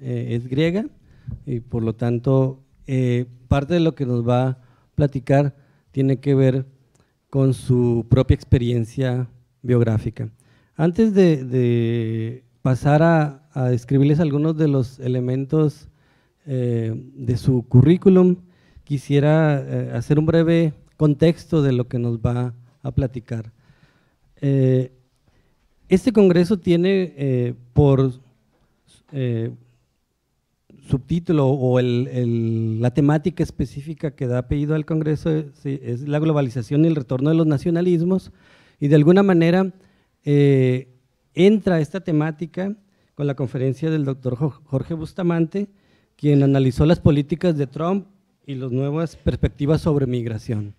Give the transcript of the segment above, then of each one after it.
es griega y por lo tanto parte de lo que nos va a platicar tiene que ver con su propia experiencia biográfica. Antes de pasar a describirles algunos de los elementos de su currículum, quisiera hacer un breve contexto de lo que nos va a platicar. Este congreso tiene por subtítulo o la temática específica que da apellido al congreso es la globalización y el retorno de los nacionalismos, y de alguna manera entra esta temática con la conferencia del doctor Jorge Bustamante, quien analizó las políticas de Trump y las nuevas perspectivas sobre migración.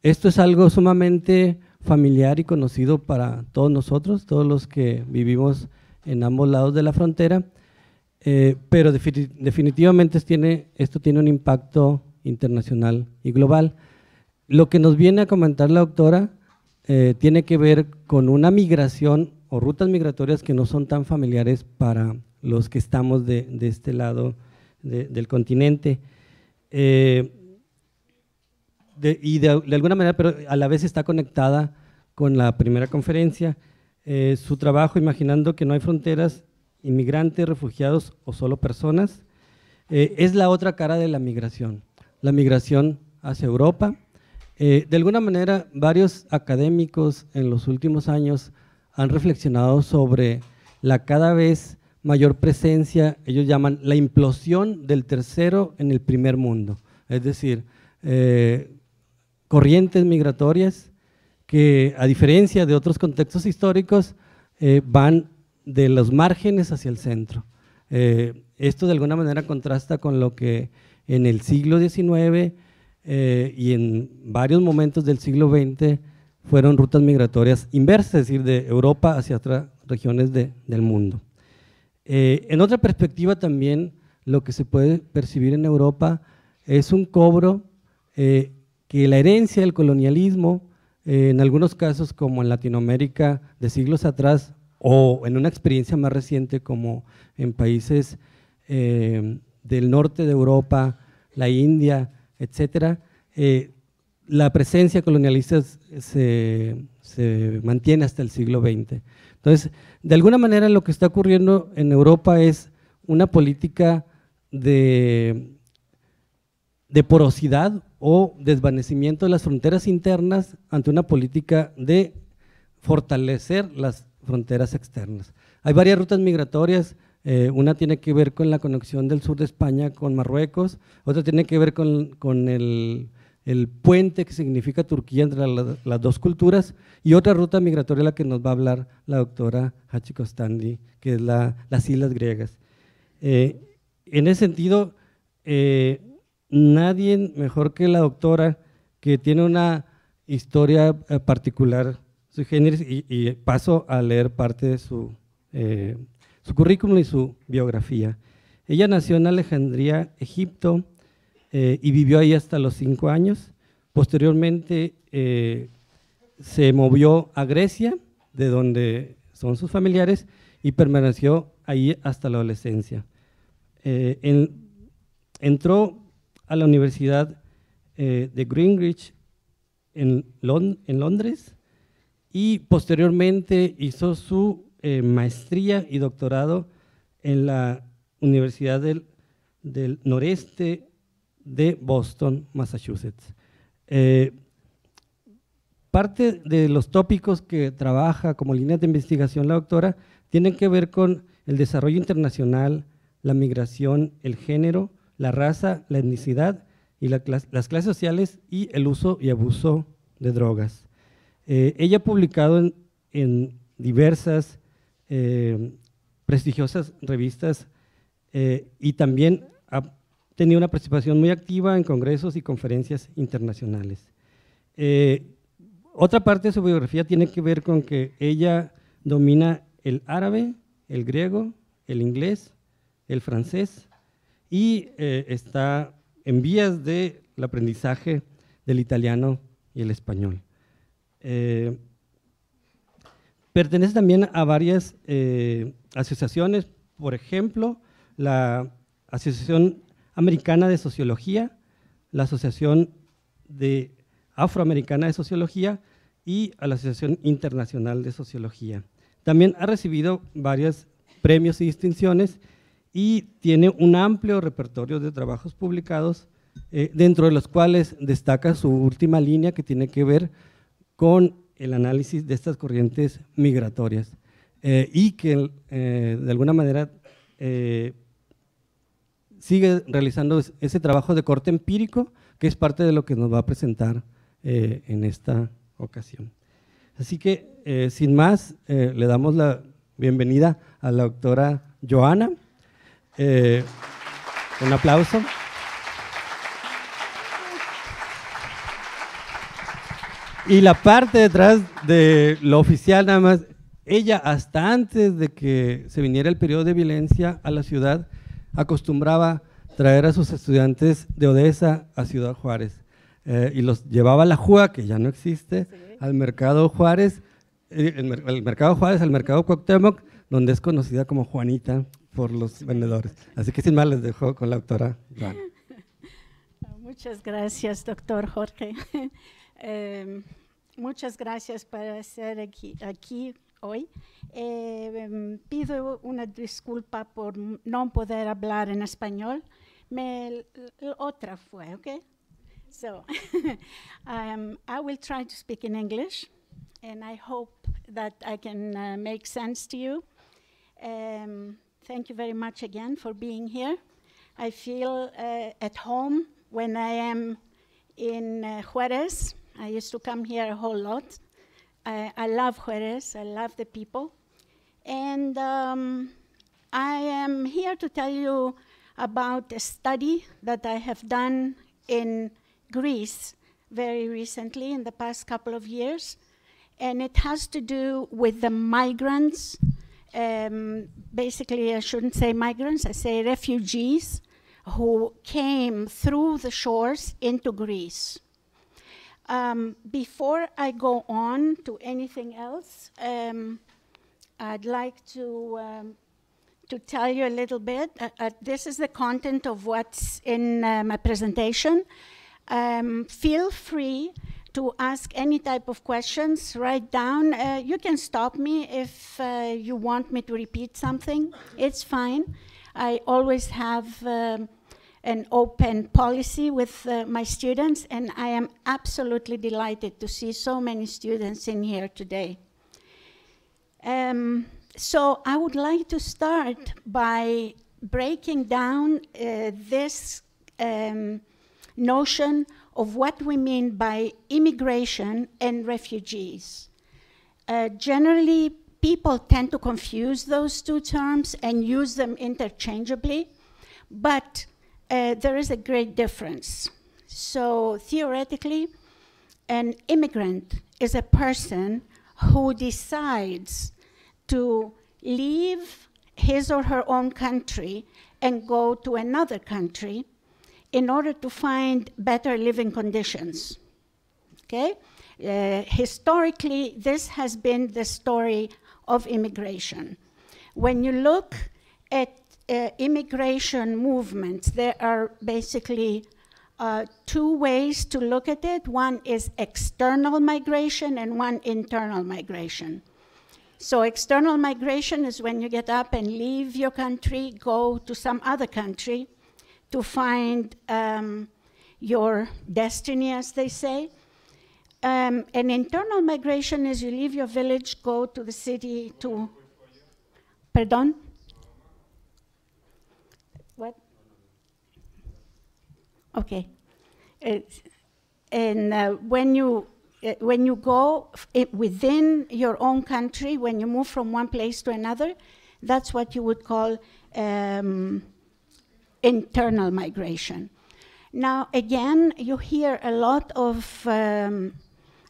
Esto es algo sumamente familiar y conocido para todos nosotros, todos los que vivimos en ambos lados de la frontera, pero definitivamente esto tiene un impacto internacional y global. Lo que nos viene a comentar la doctora tiene que ver con una migración o rutas migratorias que no son tan familiares para los que estamos de este lado del continente. Y de alguna manera, pero a la vez está conectada con la primera conferencia. Su trabajo, Imaginando que no hay fronteras, inmigrantes, refugiados o solo personas, es la otra cara de la migración hacia Europa. De alguna manera, varios académicos en los últimos años han reflexionado sobre la cada vez mayor presencia, ellos llaman la implosión del tercero en el primer mundo, es decir, corrientes migratorias que, a diferencia de otros contextos históricos, van de los márgenes hacia el centro. Esto de alguna manera contrasta con lo que en el siglo XIX y en varios momentos del siglo XX fueron rutas migratorias inversas, es decir, de Europa hacia otras regiones del mundo. En otra perspectiva también, lo que se puede percibir en Europa es un cobro que la herencia del colonialismo, en algunos casos como en Latinoamérica de siglos atrás, o en una experiencia más reciente como en países del norte de Europa, la India, etcétera, la presencia colonialista se mantiene hasta el siglo XX. Entonces, de alguna manera lo que está ocurriendo en Europa es una política de porosidad o desvanecimiento de las fronteras internas ante una política de fortalecer las fronteras externas. Hay varias rutas migratorias, una tiene que ver con la conexión del sur de España con Marruecos, otra tiene que ver con el puente que significa Turquía entre las dos culturas, y otra ruta migratoria la que nos va a hablar la doctora Hachi Costandi, que es las islas griegas. En ese sentido, nadie mejor que la doctora, que tiene una historia particular, sui generis, y paso a leer parte de su currículum y su biografía. Ella nació en Alejandría, Egipto, y vivió ahí hasta los 5 años. Posteriormente se movió a Grecia, de donde son sus familiares, y permaneció ahí hasta la adolescencia. Entró a la Universidad de Greenwich en Londres, y posteriormente hizo su maestría y doctorado en la Universidad del Noreste de Boston, Massachusetts. Parte de los tópicos que trabaja como línea de investigación la doctora tienen que ver con el desarrollo internacional, la migración, el género, la raza, la etnicidad y las clases sociales y el uso y abuso de drogas. Ella ha publicado en diversas prestigiosas revistas y también ha tenido una participación muy activa en congresos y conferencias internacionales. Otra parte de su biografía tiene que ver con que ella domina el árabe, el griego, el inglés, el francés y está en vías del aprendizaje del italiano y el español. Pertenece también a varias asociaciones, por ejemplo, la Asociación Americana de Sociología, la Asociación Afroamericana de Sociología y a la Asociación Internacional de Sociología. También ha recibido varios premios y distinciones y tiene un amplio repertorio de trabajos publicados, dentro de los cuales destaca su última línea que tiene que ver con el análisis de estas corrientes migratorias y que de alguna manera sigue realizando ese trabajo de corte empírico, que es parte de lo que nos va a presentar en esta ocasión. Así que, sin más, le damos la bienvenida a la doctora Joana. Un aplauso. Y la parte detrás de lo oficial, nada más, ella hasta antes de que se viniera el periodo de violencia a la ciudad, acostumbraba traer a sus estudiantes de Odessa a Ciudad Juárez y los llevaba a la JUA, que ya no existe, sí, al Mercado Juárez, al Mercado Cuauhtémoc, donde es conocida como Juanita por los vendedores. Así que sin más les dejo con la doctora Joana. Muchas gracias, doctor Jorge. Muchas gracias por estar aquí hoy. Pido una disculpa por no poder hablar en español. Otra fue, ¿ok? So, I will try to speak in English, and I hope that I can make sense to you. Thank you very much again for being here. I feel at home when I am in Juárez. I used to come here a whole lot. I love Juárez, I love the people. And I am here to tell you about a study that I have done in Greece very recently, in the past couple of years. And it has to do with the migrants. Basically, I shouldn't say migrants, I say refugees who came through the shores into Greece. Before I go on to anything else, I'd like to tell you a little bit. This is the content of what's in my presentation. Feel free to ask any type of questions, write down. You can stop me if you want me to repeat something. It's fine. I always have an open policy with my students, and I am absolutely delighted to see so many students in here today. So I would like to start by breaking down this notion of what we mean by immigration and refugees. Generally, people tend to confuse those two terms and use them interchangeably, but there is a great difference. So theoretically, an immigrant is a person who decides to leave his or her own country and go to another country in order to find better living conditions, okay? Historically, this has been the story of immigration. When you look at immigration movements, there are basically two ways to look at it. One is external migration and one internal migration. So external migration is when you get up and leave your country, go to some other country to find your destiny, as they say. And internal migration is you leave your village, go to the city to, pardon? What? Okay. When you go within your own country, when you move from one place to another, that's what you would call internal migration. Now, again, you hear a lot of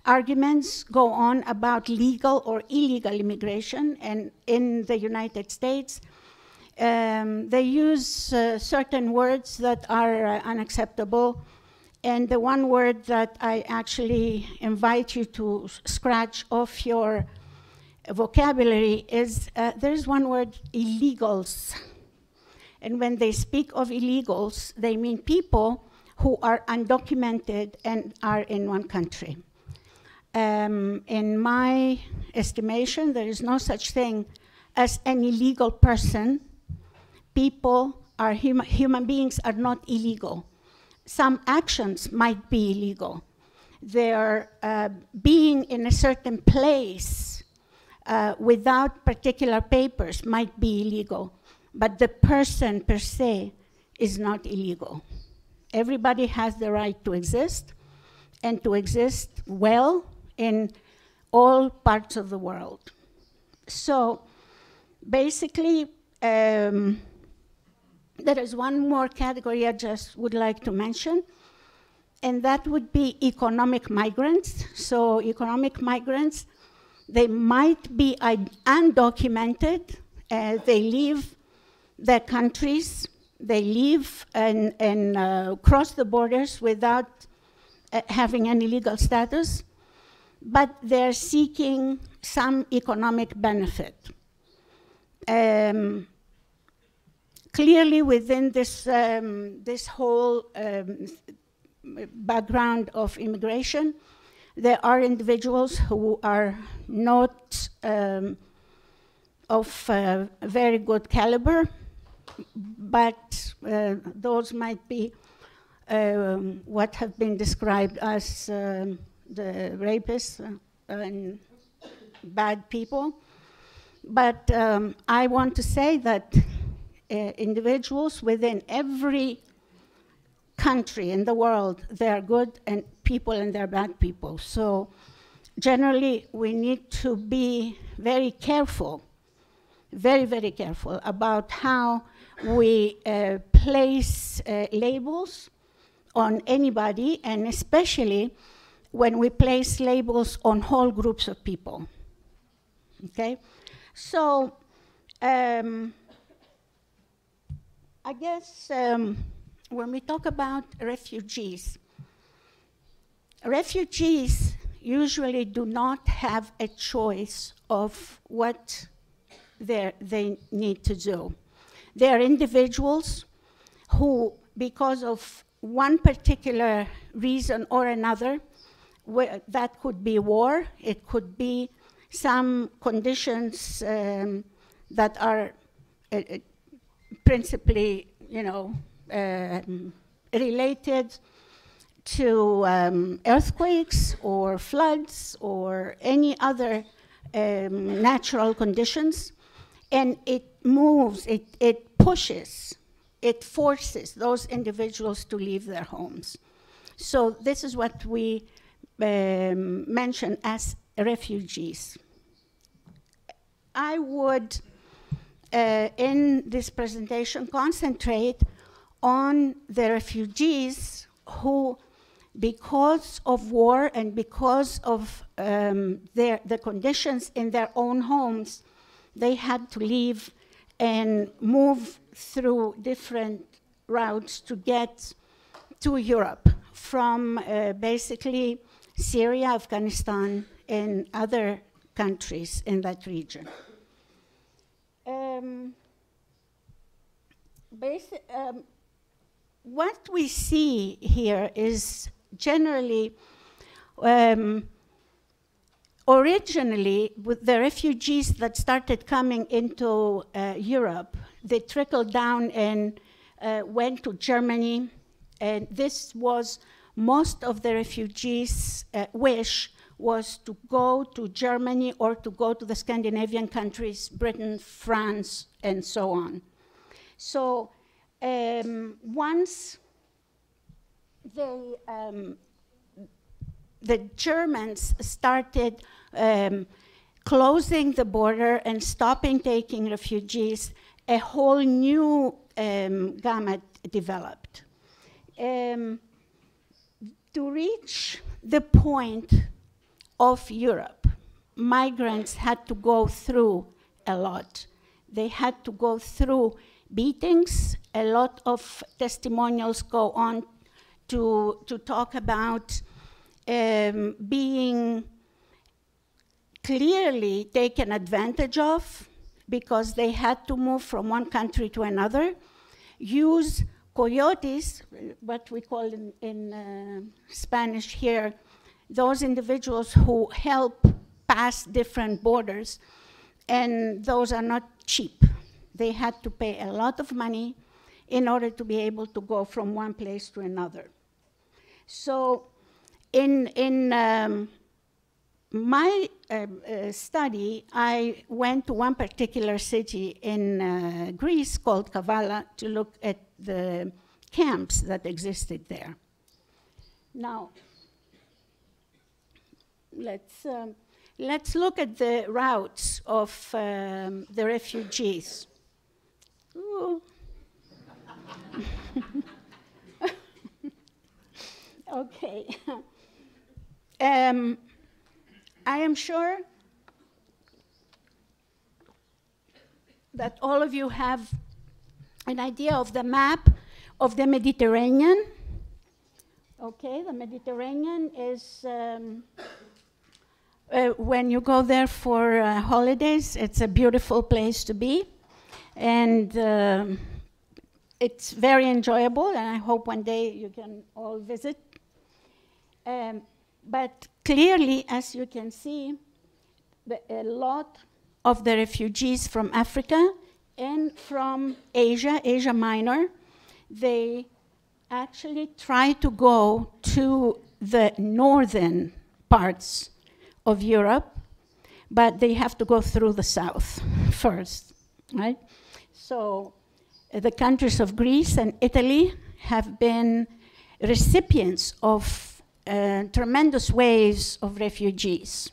arguments go on about legal or illegal immigration, and in the United States, they use certain words that are unacceptable. And the one word that I actually invite you to scratch off your vocabulary is, there is one word, illegals. And when they speak of illegals, they mean people who are undocumented and are in one country. In my estimation, there is no such thing as an illegal person. People are human beings are not illegal. Some actions might be illegal. Their being in a certain place without particular papers might be illegal, but the person per se is not illegal. Everybody has the right to exist, and to exist well in all parts of the world. So basically, there is one more category I just would like to mention, and that would be economic migrants. So economic migrants, they might be undocumented. They leave their countries. They leave and cross the borders without having any legal status, but they're seeking some economic benefit. Clearly within this, this whole background of immigration, there are individuals who are not of very good caliber, but those might be what have been described as the rapists and bad people. But I want to say that individuals within every country in the world, they are good and people and they're bad people. So generally, we need to be very careful, very, very careful about how we place labels on anybody, and especially when we place labels on whole groups of people. Okay? So I guess when we talk about refugees usually do not have a choice of what they need to do. They are individuals who, because of one particular reason or another, that could be war, it could be some conditions that are principally, related to earthquakes or floods or any other natural conditions, and it moves, it pushes, it forces those individuals to leave their homes. So this is what we mention as refugees. I would, in this presentation, concentrate on the refugees who, because of war and because of the conditions in their own homes, they had to leave and move through different routes to get to Europe from basically Syria, Afghanistan, and other countries in that region. What we see here is generally, originally, with the refugees that started coming into Europe, they trickled down and went to Germany, and this was most of the refugees' wish was to go to Germany or to go to the Scandinavian countries, Britain, France, and so on. So once the Germans started closing the border and stopping taking refugees, a whole new gamut developed. To reach the point of Europe, migrants had to go through a lot. They had to go through beatings. A lot of testimonials go on to talk about being clearly taken advantage of because they had to move from one country to another. use coyotes, what we call in Spanish here, those individuals who help pass different borders, and those are not cheap. They had to pay a lot of money in order to be able to go from one place to another. So in my study, I went to one particular city in Greece called Kavala to look at the camps that existed there. Now, let's look at the routes of the refugees. Ooh. Okay. I am sure that all of you have an idea of the map of the Mediterranean. Okay, the Mediterranean is, when you go there for holidays, it's a beautiful place to be. And it's very enjoyable, and I hope one day you can all visit. But clearly, as you can see, a lot of the refugees from Africa and from Asia, Asia Minor, they actually try to go to the northern parts of Europe, but they have to go through the south first, right? So the countries of Greece and Italy have been recipients of tremendous waves of refugees.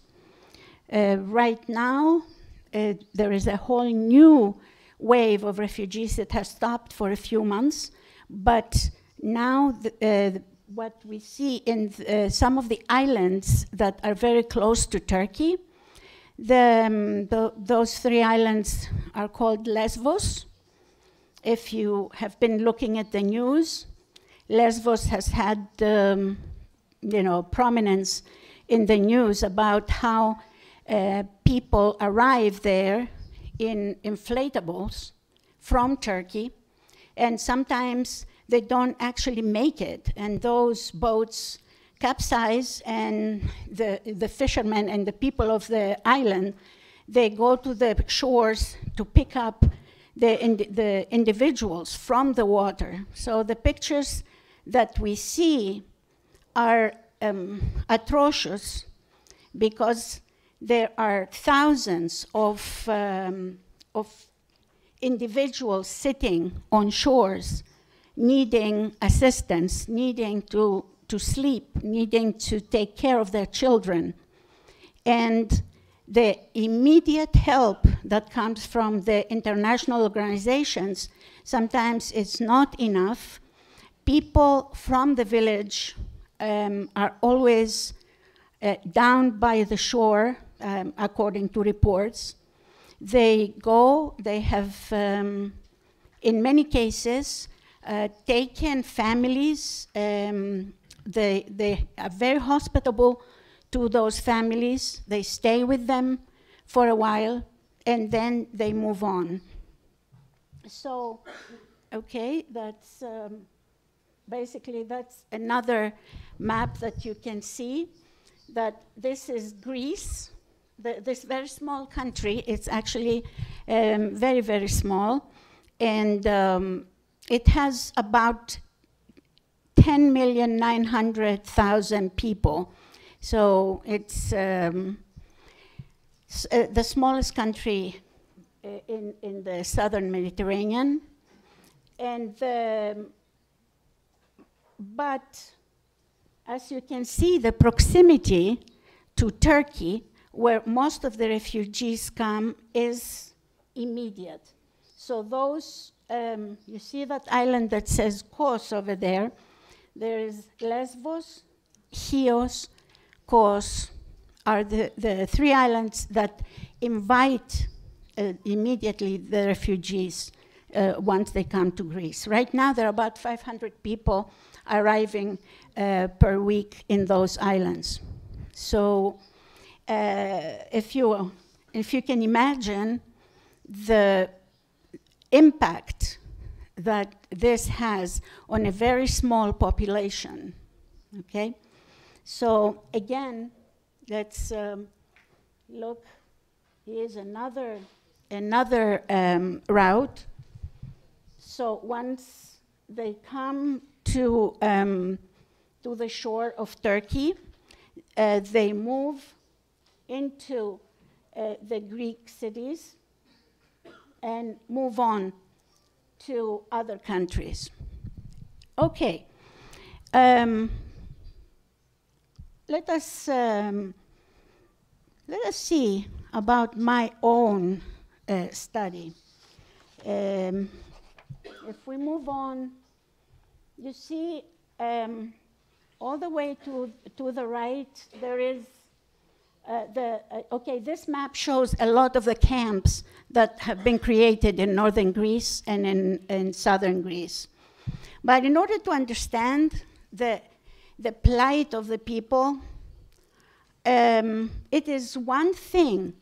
Right now, there is a whole new wave of refugees that has stopped for a few months, but now what we see in some of the islands that are very close to Turkey, those three islands are called Lesbos. If you have been looking at the news, Lesbos has had prominence in the news about how people arrive there in inflatables from Turkey, and sometimes they don't actually make it, and those boats capsize, and the fishermen and the people of the island, they go to the shores to pick up the individuals from the water. So the pictures that we see are atrocious, because there are thousands of individuals sitting on shores, needing assistance, needing to sleep, needing to take care of their children. And the immediate help that comes from the international organizations, sometimes it's not enough. People from the village are always down by the shore, according to reports. They go, they have, in many cases, taken families. They are very hospitable to those families. They stay with them for a while, and then they move on. So, okay, that's basically, that's another map that you can see, that this is Greece. This very small country, it's actually very, very small, and it has about 10,900,000 people. So it's the smallest country in the southern Mediterranean. And but as you can see, the proximity to Turkey, where most of the refugees come, is immediate. So those, you see that island that says Kos over there? There is Lesbos, Chios, Kos, are the three islands that invite immediately the refugees once they come to Greece. Right now, there are about 500 people arriving per week in those islands. So if you can imagine the impact that this has on a very small population, okay? So again, let's look, here's another route. So once they come to the shore of Turkey, they move into the Greek cities and move on to other countries. Okay, let us see about my own study. If we move on, you see all the way to the right, there is okay, this map shows a lot of the camps that have been created in northern Greece and in southern Greece. But in order to understand the plight of the people, it is one thing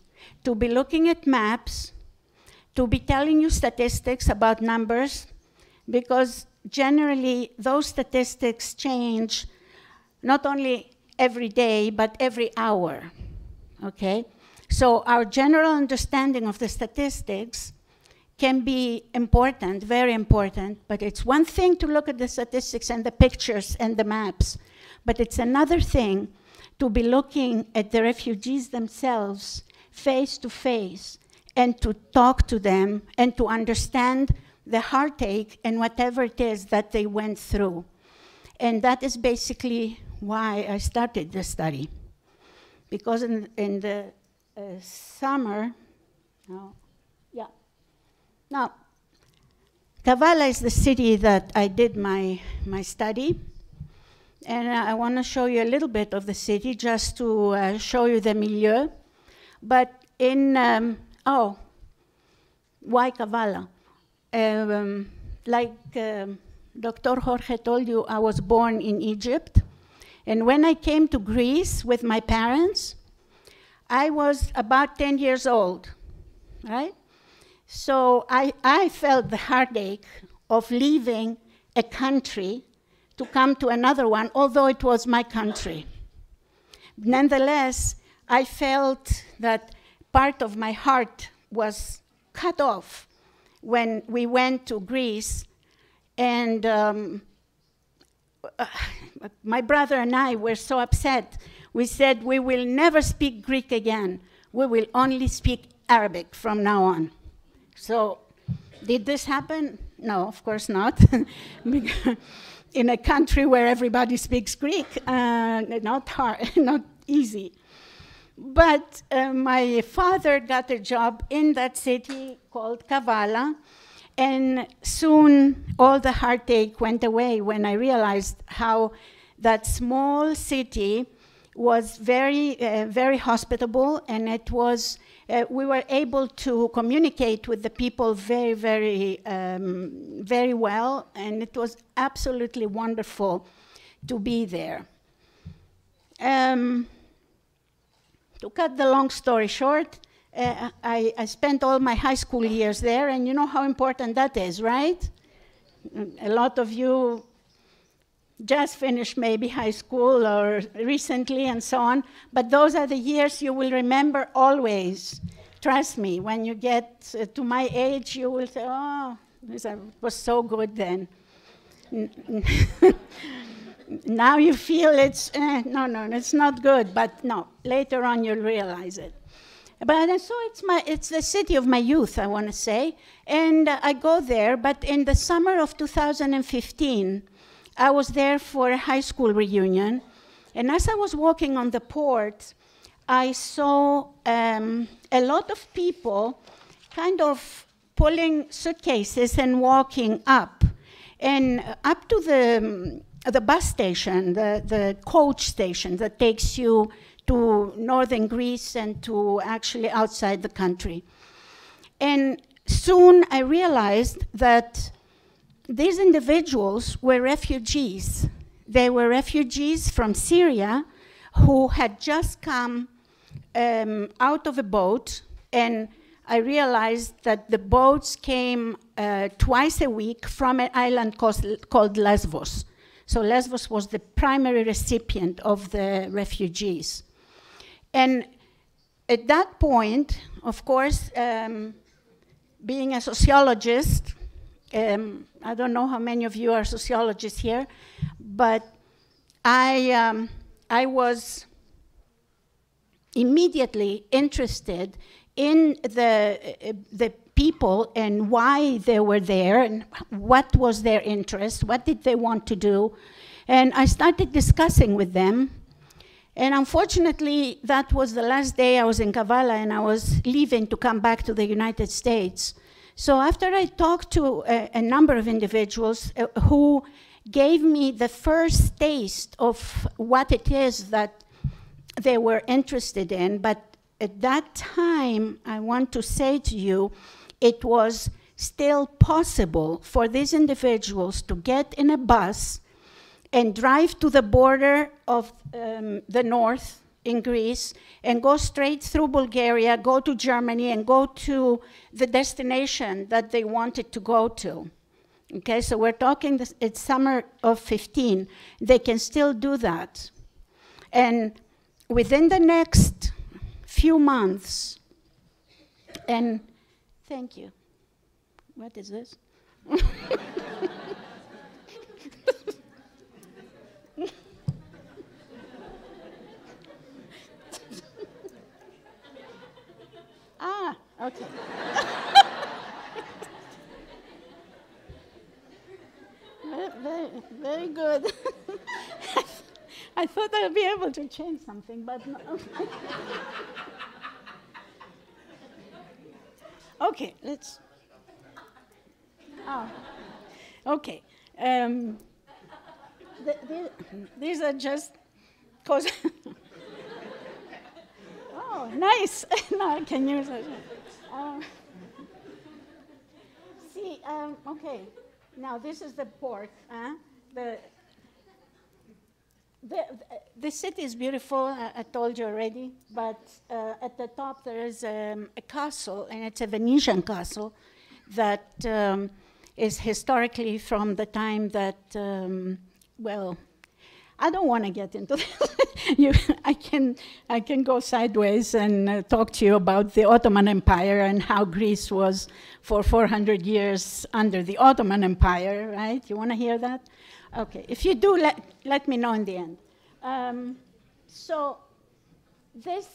to be looking at maps, to be telling you statistics about numbers, because generally those statistics change not only every day, but every hour. Okay, so our general understanding of the statistics can be important, very important, but it's one thing to look at the statistics and the pictures and the maps, but it's another thing to be looking at the refugees themselves face to face and to talk to them and to understand the heartache and whatever it is that they went through. And that is basically why I started this study. Because in the summer, now, Kavala is the city that I did my study. And I want to show you a little bit of the city just to show you the milieu. But in, why Kavala? Like Dr. Jorge told you, I was born in Egypt. And when I came to Greece with my parents, I was about 10 years old, right? So I felt the heartache of leaving a country to come to another one, although it was my country. Nonetheless, I felt that part of my heart was cut off when we went to Greece, and my brother and I were so upset. We said, we will never speak Greek again. We will only speak Arabic from now on. So did this happen? No, of course not. In a country where everybody speaks Greek, not hard, not easy. But my father got a job in that city called Kavala, and soon all the heartache went away when I realized how that small city was very, very hospitable, and it was, we were able to communicate with the people very, very, very well, and it was absolutely wonderful to be there. To cut the long story short, I spent all my high school years there, and you know how important that is, right? A lot of you just finished maybe high school or recently and so on, but those are the years you will remember always. Trust me, when you get to my age, you will say, oh, it was so good then. Now you feel it's, no, it's not good, but no, later on you'll realize it. But so it's the city of my youth, I want to say, and I go there, but in the summer of 2015, I was there for a high school reunion, and as I was walking on the port, I saw a lot of people kind of pulling suitcases and walking up, and up to the bus station, the coach station that takes you to northern Greece and to actually outside the country. And soon I realized that these individuals were refugees. They were refugees from Syria who had just come out of a boat, and I realized that the boats came twice a week from an island called Lesbos. So Lesbos was the primary recipient of the refugees. And at that point, of course, being a sociologist, I don't know how many of you are sociologists here, but I was immediately interested in the people and why they were there and what was their interest, what did they want to do. And I started discussing with them. And unfortunately, that was the last day I was in Kavala and I was leaving to come back to the United States. So after I talked to a number of individuals who gave me the first taste of what it is that they were interested in, but at that time, I want to say to you, it was still possible for these individuals to get in a bus and drive to the border of the north in Greece and go straight through Bulgaria, go to Germany, and go to the destination that they wanted to go to. Okay, so we're talking it's summer of 15. They can still do that. And within the next few months, and thank you. What is this? Ah, okay. Very good. I thought I'd be able to change something, but no. Okay, let's. Oh, okay. These are just cause. Oh, nice. Now I can use it. Okay. Now this is the port. The city is beautiful, I told you already, but at the top there is a castle, and it's a Venetian castle that is historically from the time that, well, I don't want to get into this. I can go sideways and talk to you about the Ottoman Empire and how Greece was for 400 years under the Ottoman Empire, right? You want to hear that? Okay, if you do, let me know in the end. So this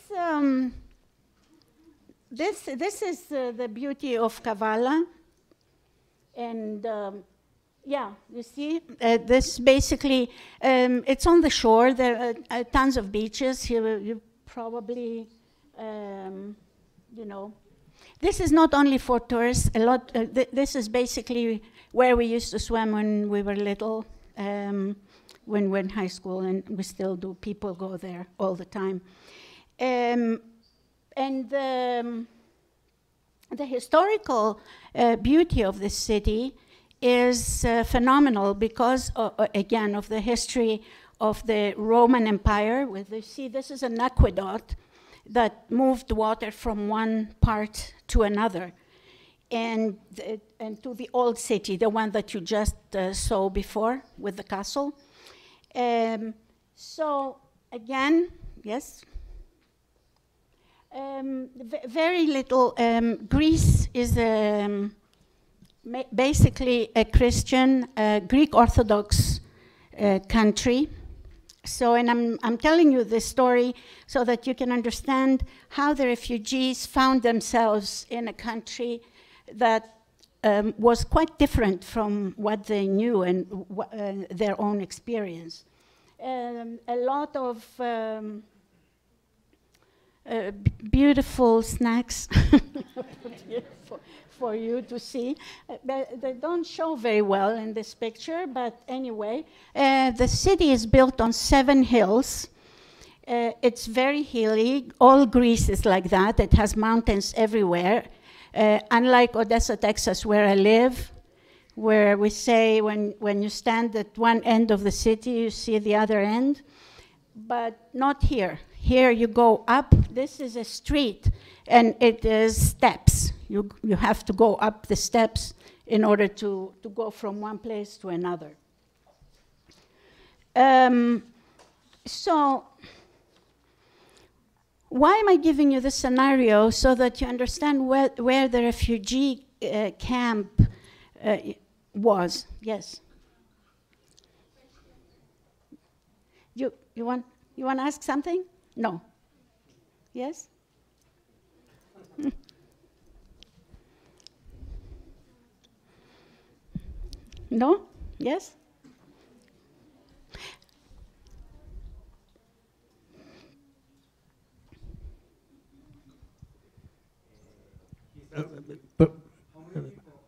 is the beauty of Kavala, and yeah, you see, this basically, it's on the shore. There are tons of beaches. You probably, you know, this is not only for tourists. This is basically where we used to swim when we were little, when we were in high school, and we still do. People go there all the time. And the historical beauty of this city is phenomenal because, again, of the history of the Roman Empire. You see, this is an aqueduct that moved water from one part to another, and to the old city, the one that you just saw before with the castle. So, again, yes? Very little. Greece is basically a Christian, Greek Orthodox country. So, and I'm telling you this story so that you can understand how the refugees found themselves in a country that was quite different from what they knew and their own experience. A lot of beautiful snacks for you to see. They don't show very well in this picture, but anyway, the city is built on 7 hills. It's very hilly. All Greece is like that. It has mountains everywhere. Unlike Odessa, Texas, where I live, where we say when you stand at one end of the city, you see the other end, but not here. Here you go up, this is a street, and it is steps. You have to go up the steps in order to go from one place to another. So, why am I giving you this scenario? So that you understand where the refugee camp was. Yes? You want to ask something? No. Yes? No? Yes?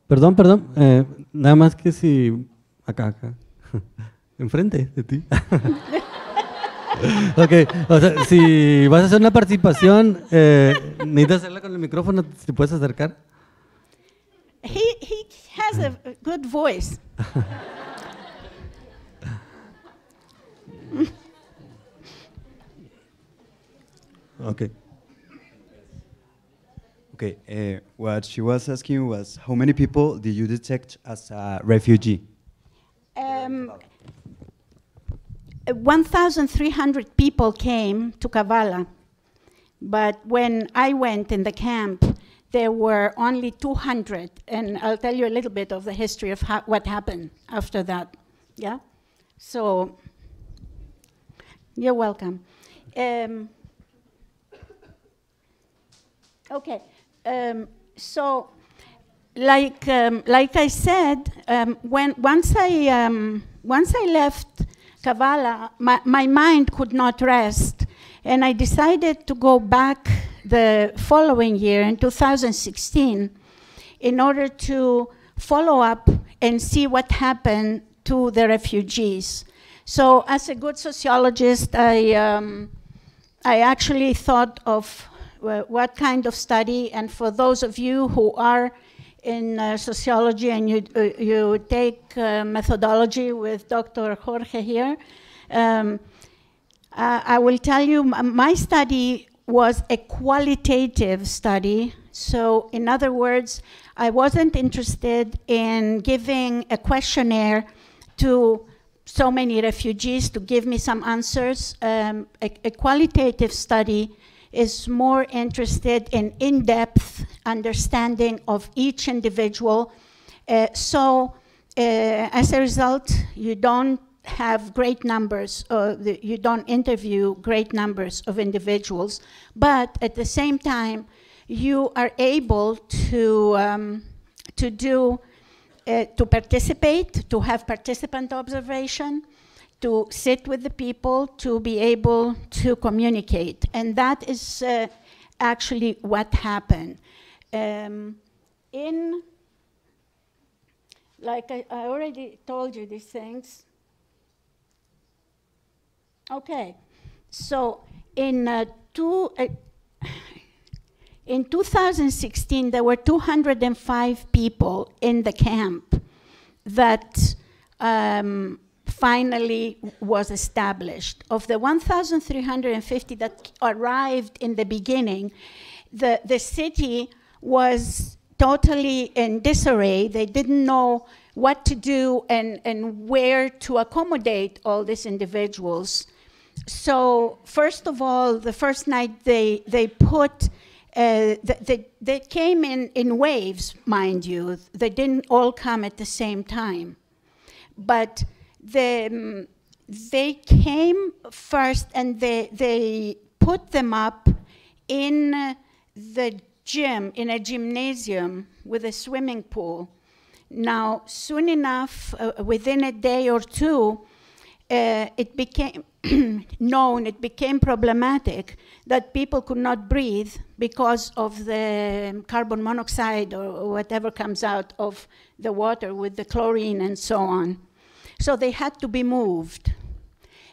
Perdón, nada más que si acá, enfrente de ti. Ok, o sea, si vas a hacer una participación, necesitas hacerla con el micrófono, ¿te puedes acercar? He has a good voice. Okay. Okay, what she was asking was, how many people did you detect as a refugee? 1,300 people came to Kavala, but when I went in the camp, there were only 200, and I'll tell you a little bit of the history of what happened after that. Yeah? So, you're welcome. Okay. So, like I said, once I left Kavala, my mind could not rest, and I decided to go back the following year in 2016 in order to follow up and see what happened to the refugees. So, as a good sociologist, I actually thought of what kind of study, and for those of you who are in sociology and you take methodology with Dr. Jorge here, I will tell you my study was a qualitative study. So in other words, I wasn't interested in giving a questionnaire to so many refugees to give me some answers. A qualitative study is more interested in in-depth understanding of each individual. So as a result, you don't have great numbers, you don't interview great numbers of individuals, but at the same time, you are able to participate, to have participant observation, to sit with the people, to be able to communicate. And that is actually what happened. Like I already told you these things. Okay, so in 2016, there were 205 people in the camp that finally was established. Of the 1,350 that arrived in the beginning, the city was totally in disarray. They didn't know what to do and where to accommodate all these individuals. So first of all, the first night they put, they came in waves, mind you. They didn't all come at the same time. But they came first and they put them up in the gym, in a gymnasium with a swimming pool. Now, soon enough, within a day or two, it became known, it became problematic that people could not breathe because of the carbon monoxide or whatever comes out of the water with the chlorine and so on. So they had to be moved.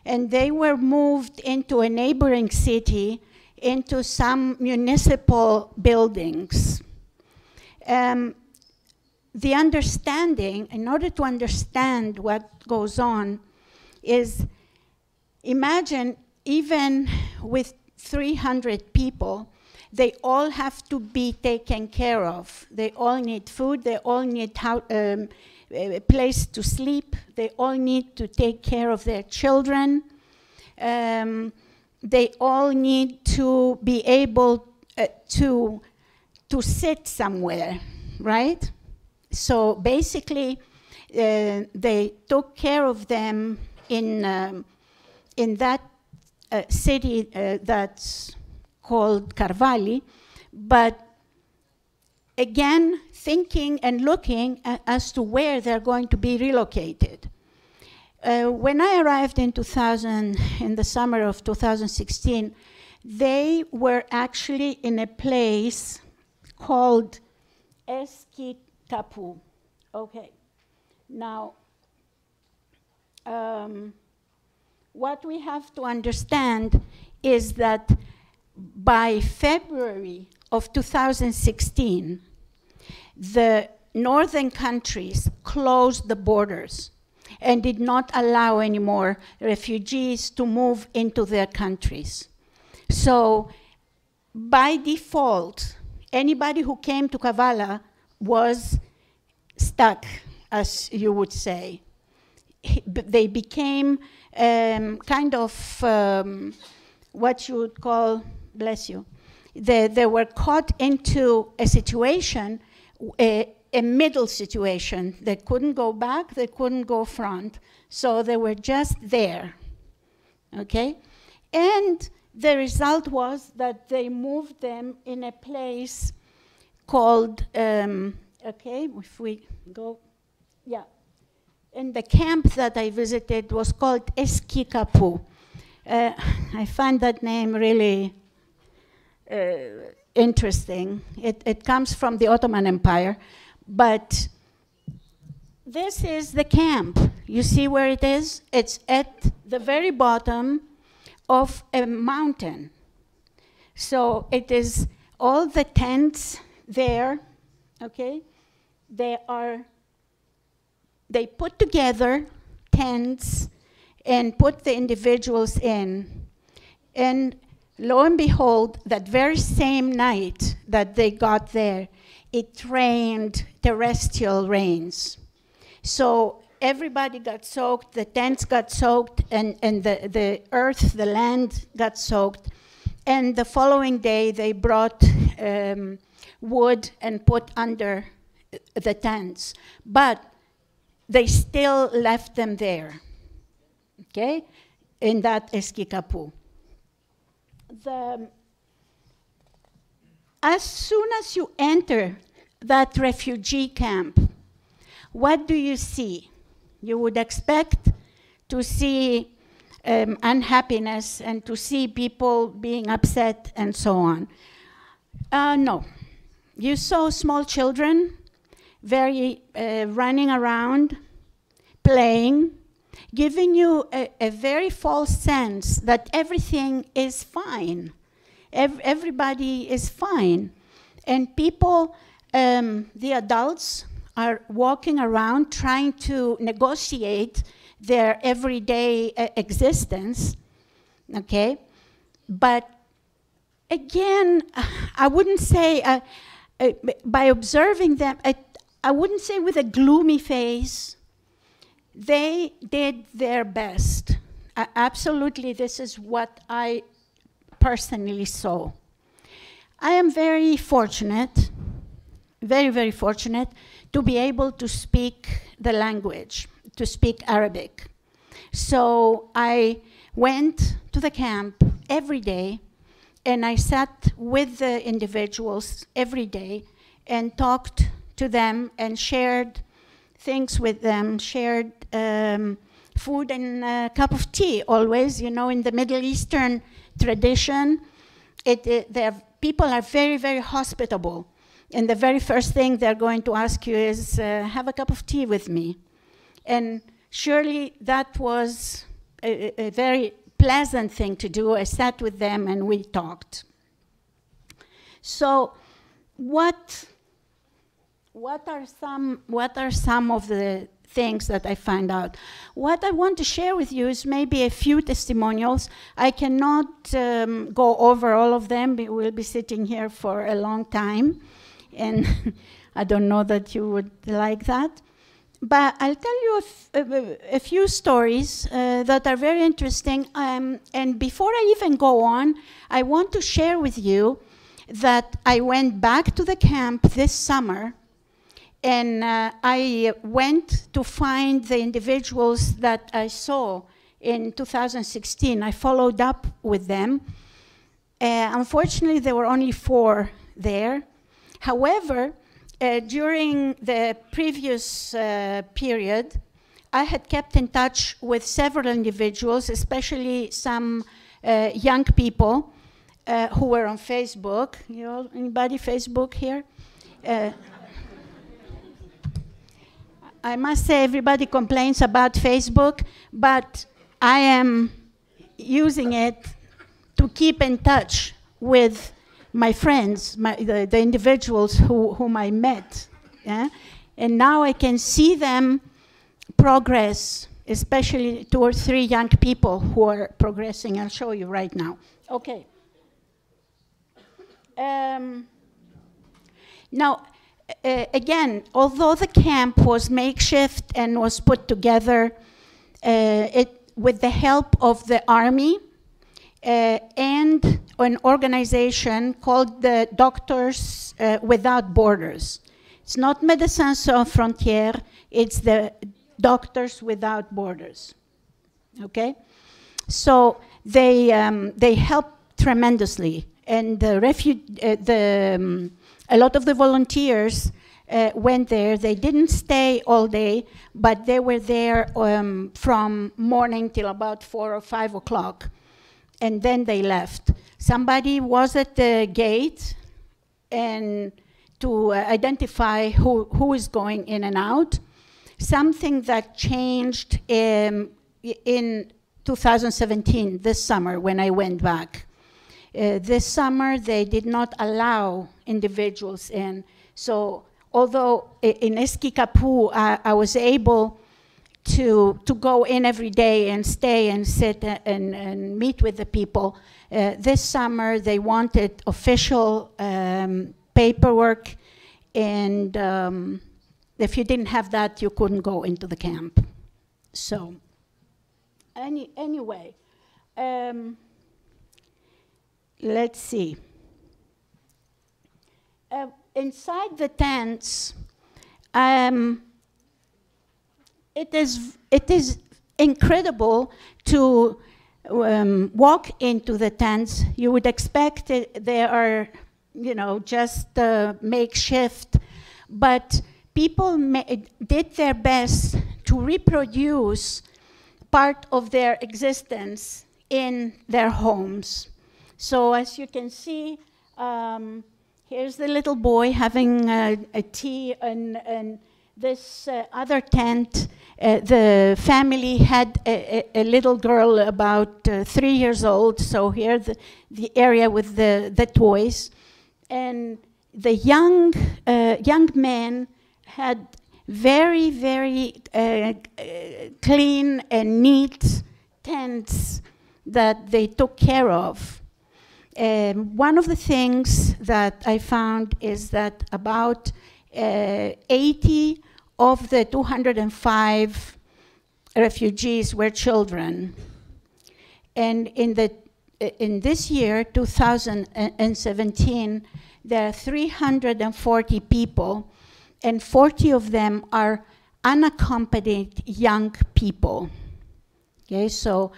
And they were moved into a neighboring city, into some municipal buildings. The understanding, in order to understand what goes on, is imagine even with 300 people, they all have to be taken care of. They all need food, they all need a place to sleep, they all need to take care of their children. They all need to be able to sit somewhere, right? So basically, they took care of them in that city that's called Carvalho, but again, thinking and looking as to where they're going to be relocated. When I arrived in the summer of 2016, they were actually in a place called Esquikapu. Okay, now, what we have to understand is that by February of 2016, the northern countries closed the borders and did not allow any more refugees to move into their countries. So by default, anybody who came to Kavala was stuck, as you would say. They became kind of what you would call, bless you, they were caught into a situation, a middle situation. They couldn't go back, they couldn't go front, so they were just there, okay? And the result was that they moved them in a place called, okay, if we go, yeah. And the camp that I visited was called Esquikapu. I find that name really interesting. It comes from the Ottoman Empire, but this is the camp. You see where it is? It's at the very bottom of a mountain. So it is all the tents there, okay? They put together tents and put the individuals in. And lo and behold, that very same night that they got there, it rained terrestrial rains. So everybody got soaked, the tents got soaked, and the earth, the land got soaked. And the following day, they brought wood and put under the tents. But they still left them there, okay, in that Esquikapu. As soon as you enter that refugee camp, what do you see? You would expect to see unhappiness and to see people being upset and so on. No. You saw small children running around, playing, giving you a very false sense that everything is fine. Everybody is fine. And people, the adults, are walking around trying to negotiate their everyday existence, okay? But again, I wouldn't say, by observing them, I wouldn't say with a gloomy face. They did their best. Absolutely, this is what I personally saw. I am very fortunate, very, very fortunate, to be able to speak the language, to speak Arabic. So I went to the camp every day, and I sat with the individuals every day and talked to them and shared things with them, shared food and a cup of tea always. You know, in the Middle Eastern tradition, people are very, very hospitable. And the very first thing they're going to ask you is, have a cup of tea with me. And surely that was a very pleasant thing to do. I sat with them and we talked. So what are some of the things that I find out. What I want to share with you is maybe a few testimonials. I cannot go over all of them. We'll be sitting here for a long time, and I don't know that you would like that. But I'll tell you a few stories that are very interesting. And before I even go on, I want to share with you that I went back to the camp this summer, and I went to find the individuals that I saw in 2016. I followed up with them. Unfortunately, there were only 4 there. However, during the previous period, I had kept in touch with several individuals, especially some young people who were on Facebook. Anybody Facebook here? I must say everybody complains about Facebook, but I am using it to keep in touch with my friends, the individuals whom I met. Yeah? And now I can see them progress, especially 2 or 3 young people who are progressing. I'll show you right now. Okay. Now, again, although the camp was makeshift and was put together with the help of the Army, and an organization called the Doctors Without Borders. It's not Médecins Sans Frontières, it's the Doctors Without Borders, okay? So they help tremendously, and a lot of the volunteers went there. They didn't stay all day, but they were there from morning till about 4 or 5 o'clock. And then they left. Somebody was at the gate and to identify who is going in and out. Something that changed in 2017, this summer, when I went back. This summer, they did not allow individuals in. So although in Esquikapu, I was able to go in every day and stay and sit and meet with the people. This summer, they wanted official paperwork, and if you didn't have that, you couldn't go into the camp. So, anyway, let's see. Inside the tents, it is incredible to walk into the tents. You would expect they are, just makeshift, but people did their best to reproduce part of their existence in their homes. So as you can see, here's the little boy having a tea, and this other tent, the family had a little girl about 3 years old, so here the area with the toys. And the young men had very, very clean and neat tents that they took care of. One of the things that I found is that about 80 of the 205 refugees were children. And in this year, 2017, there are 340 people, and 40 of them are unaccompanied young people. Okay, so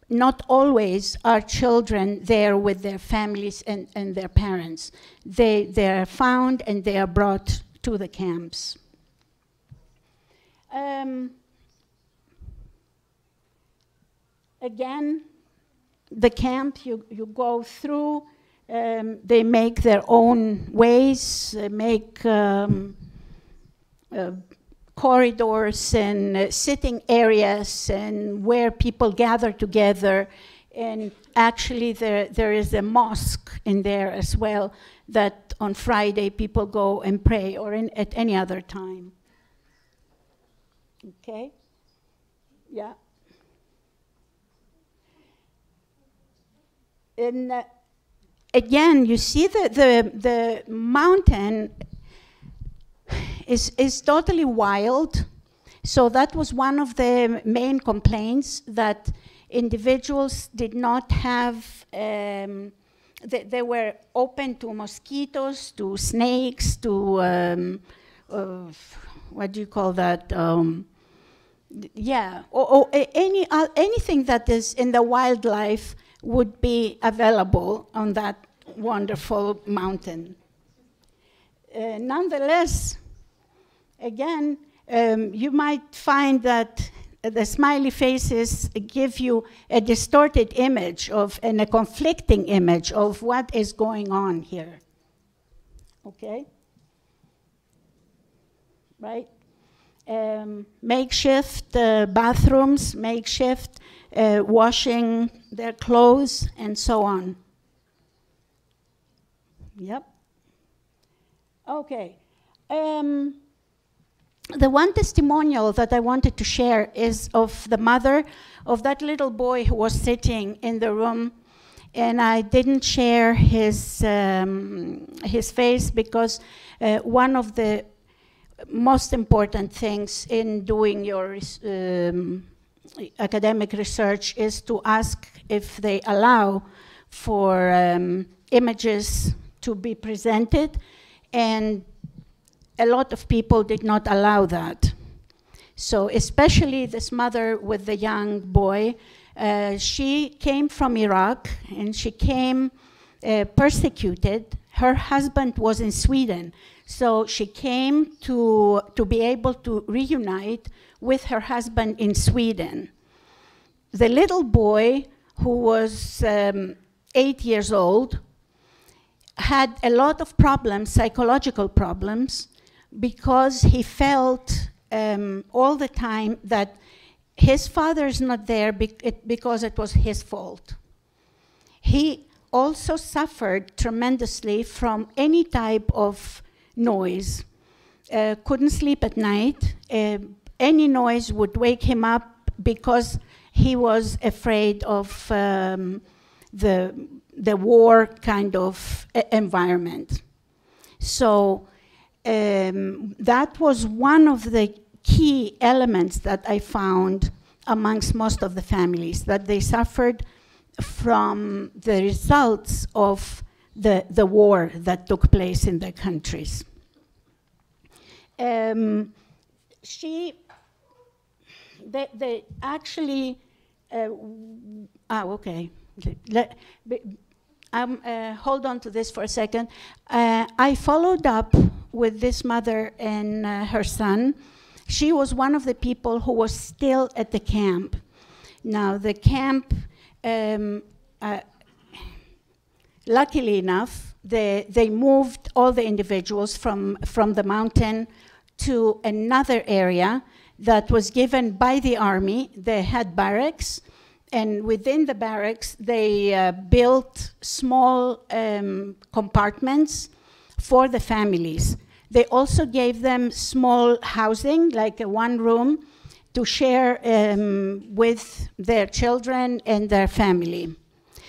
not always are children there with their families and their parents. They are found and they are brought to the camps. Again, the camp you go through, they make their own ways, they make corridors and sitting areas and where people gather together. And actually there is a mosque in there as well, that on Friday people go and pray, or at any other time. Okay? Yeah. And again, you see the mountain is totally wild. So that was one of the main complaints, that individuals did not have, they were open to mosquitoes, to snakes, to, what do you call that? Yeah, or anything that is in the wildlife would be available on that wonderful mountain. Nonetheless, again, you might find that the smiley faces give you a distorted image of, and a conflicting image of what is going on here. Okay? Right? Makeshift bathrooms, makeshift washing their clothes, and so on. Yep. Okay. The one testimonial that I wanted to share is of the mother of that little boy who was sitting in the room, and I didn't share his face because one of the most important things in doing your academic research is to ask if they allow for images to be presented, and a lot of people did not allow that. So especially this mother with the young boy, she came from Iraq, and she came persecuted. Her husband was in Sweden, so she came to be able to reunite with her husband in Sweden. The little boy, who was 8 years old, had a lot of problems, psychological problems, because he felt all the time that his father is not there because it was his fault. He also suffered tremendously from any type of noise. Couldn't sleep at night. Any noise would wake him up because he was afraid of the war kind of environment. So that was one of the key elements that I found amongst most of the families, that they suffered from the results of the war that took place in their countries. They actually, okay. Hold on to this for a second. I followed up with this mother and her son. She was one of the people who was still at the camp. Now, the camp, luckily enough, they moved all the individuals from the mountain to another area that was given by the army. They had barracks, and within the barracks, they built small compartments for the families. They also gave them small housing, like a one room, to share with their children and their family.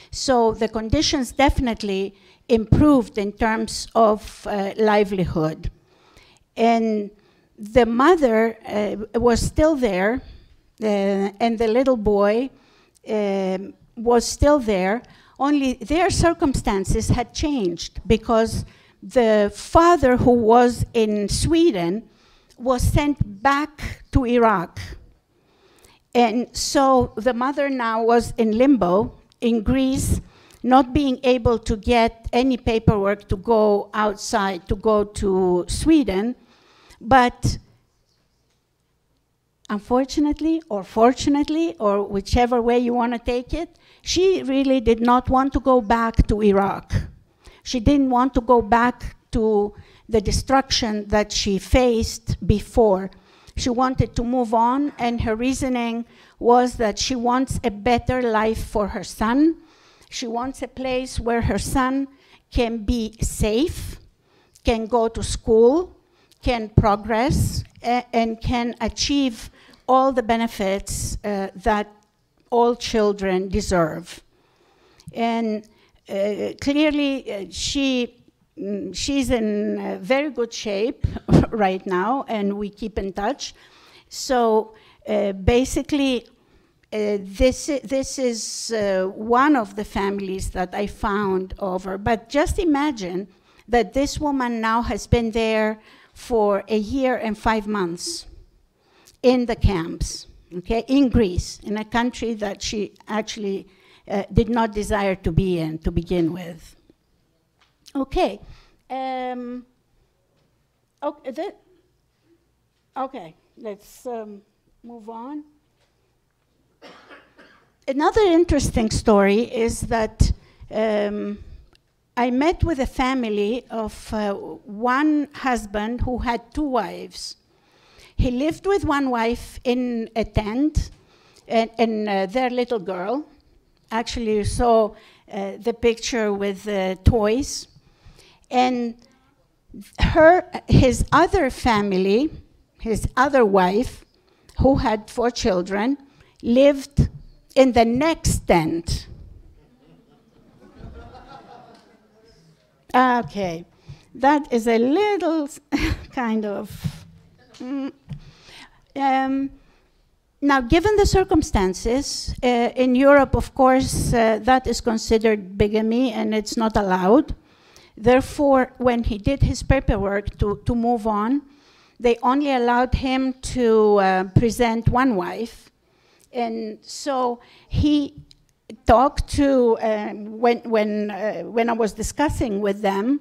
So the conditions definitely improved in terms of livelihood. And the mother was still there, and the little boy was still there, only their circumstances had changed because the father, who was in Sweden, was sent back to Iraq. And so the mother now was in limbo in Greece, not being able to get any paperwork to go outside, to go to Sweden. But unfortunately, or fortunately, or whichever way you want to take it, she really did not want to go back to Iraq. She didn't want to go back to the destruction that she faced before. She wanted to move on, and her reasoning was that she wants a better life for her son. She wants a place where her son can be safe, can go to school, can progress, and can achieve all the benefits that all children deserve. And clearly, she's in very good shape right now, and we keep in touch. So basically, this is one of the families that I found over. But just imagine that this woman now has been there for 1 year and 5 months in the camps, okay, in Greece, in a country that she actually did not desire to be in to begin with. Okay. Okay, let's move on. Another interesting story is that I met with a family of one husband who had 2 wives. He lived with one wife in a tent, and their little girl. Actually, you saw the picture with toys. And his other family, his other wife, who had 4 children, lived in the next tent. Okay, that is a little kind of... now, given the circumstances, in Europe, of course, that is considered bigamy and it's not allowed. Therefore, when he did his paperwork to move on, they only allowed him to present one wife. And so he talked to, when I was discussing with them,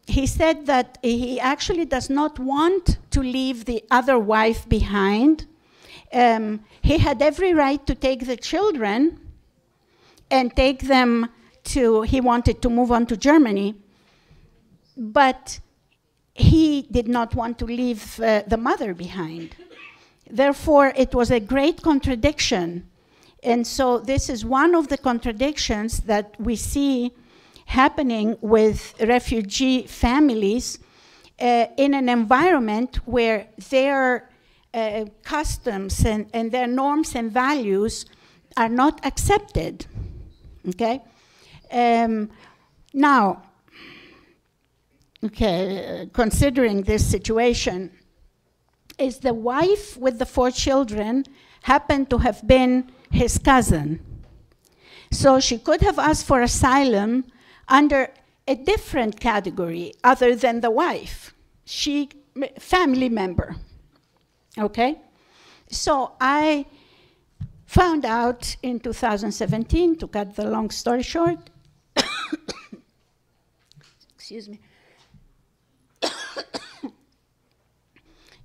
he said that he actually does not want to leave the other wife behind. He had every right to take the children and take them to, he wanted to move on to Germany, but he did not want to leave the mother behind. Therefore, it was a great contradiction. And so this is one of the contradictions that we see happening with refugee families in an environment where their customs and their norms and values are not accepted, okay? Now, okay, considering this situation, is the wife with the 4 children happened to have been his cousin. So she could have asked for asylum under a different category other than the wife. She, family member, okay? So I found out in 2017, to cut the long story short, excuse me,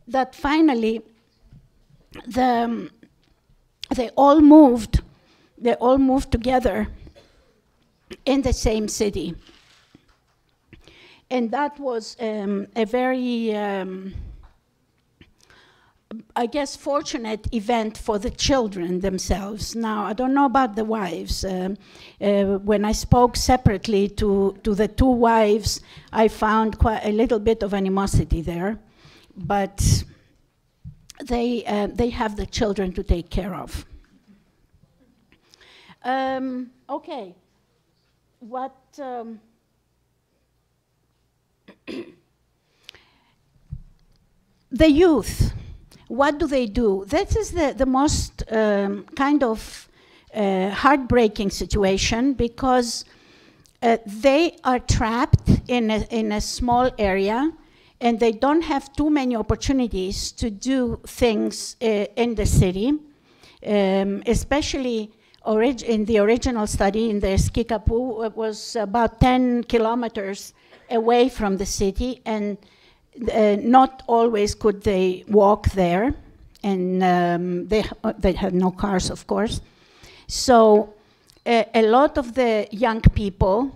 that finally they all moved together in the same city. And that was a very, I guess, fortunate event for the children themselves. Now, I don't know about the wives. When I spoke separately to the 2 wives, I found quite a little bit of animosity there. But they have the children to take care of. Okay, what the youth, what do they do? This is the most kind of heartbreaking situation, because they are trapped in a small area, and they don't have too many opportunities to do things in the city, especially in the original study in the Skikapu. It was about 10 kilometers away from the city, and not always could they walk there, and they had no cars, of course. So a lot of the young people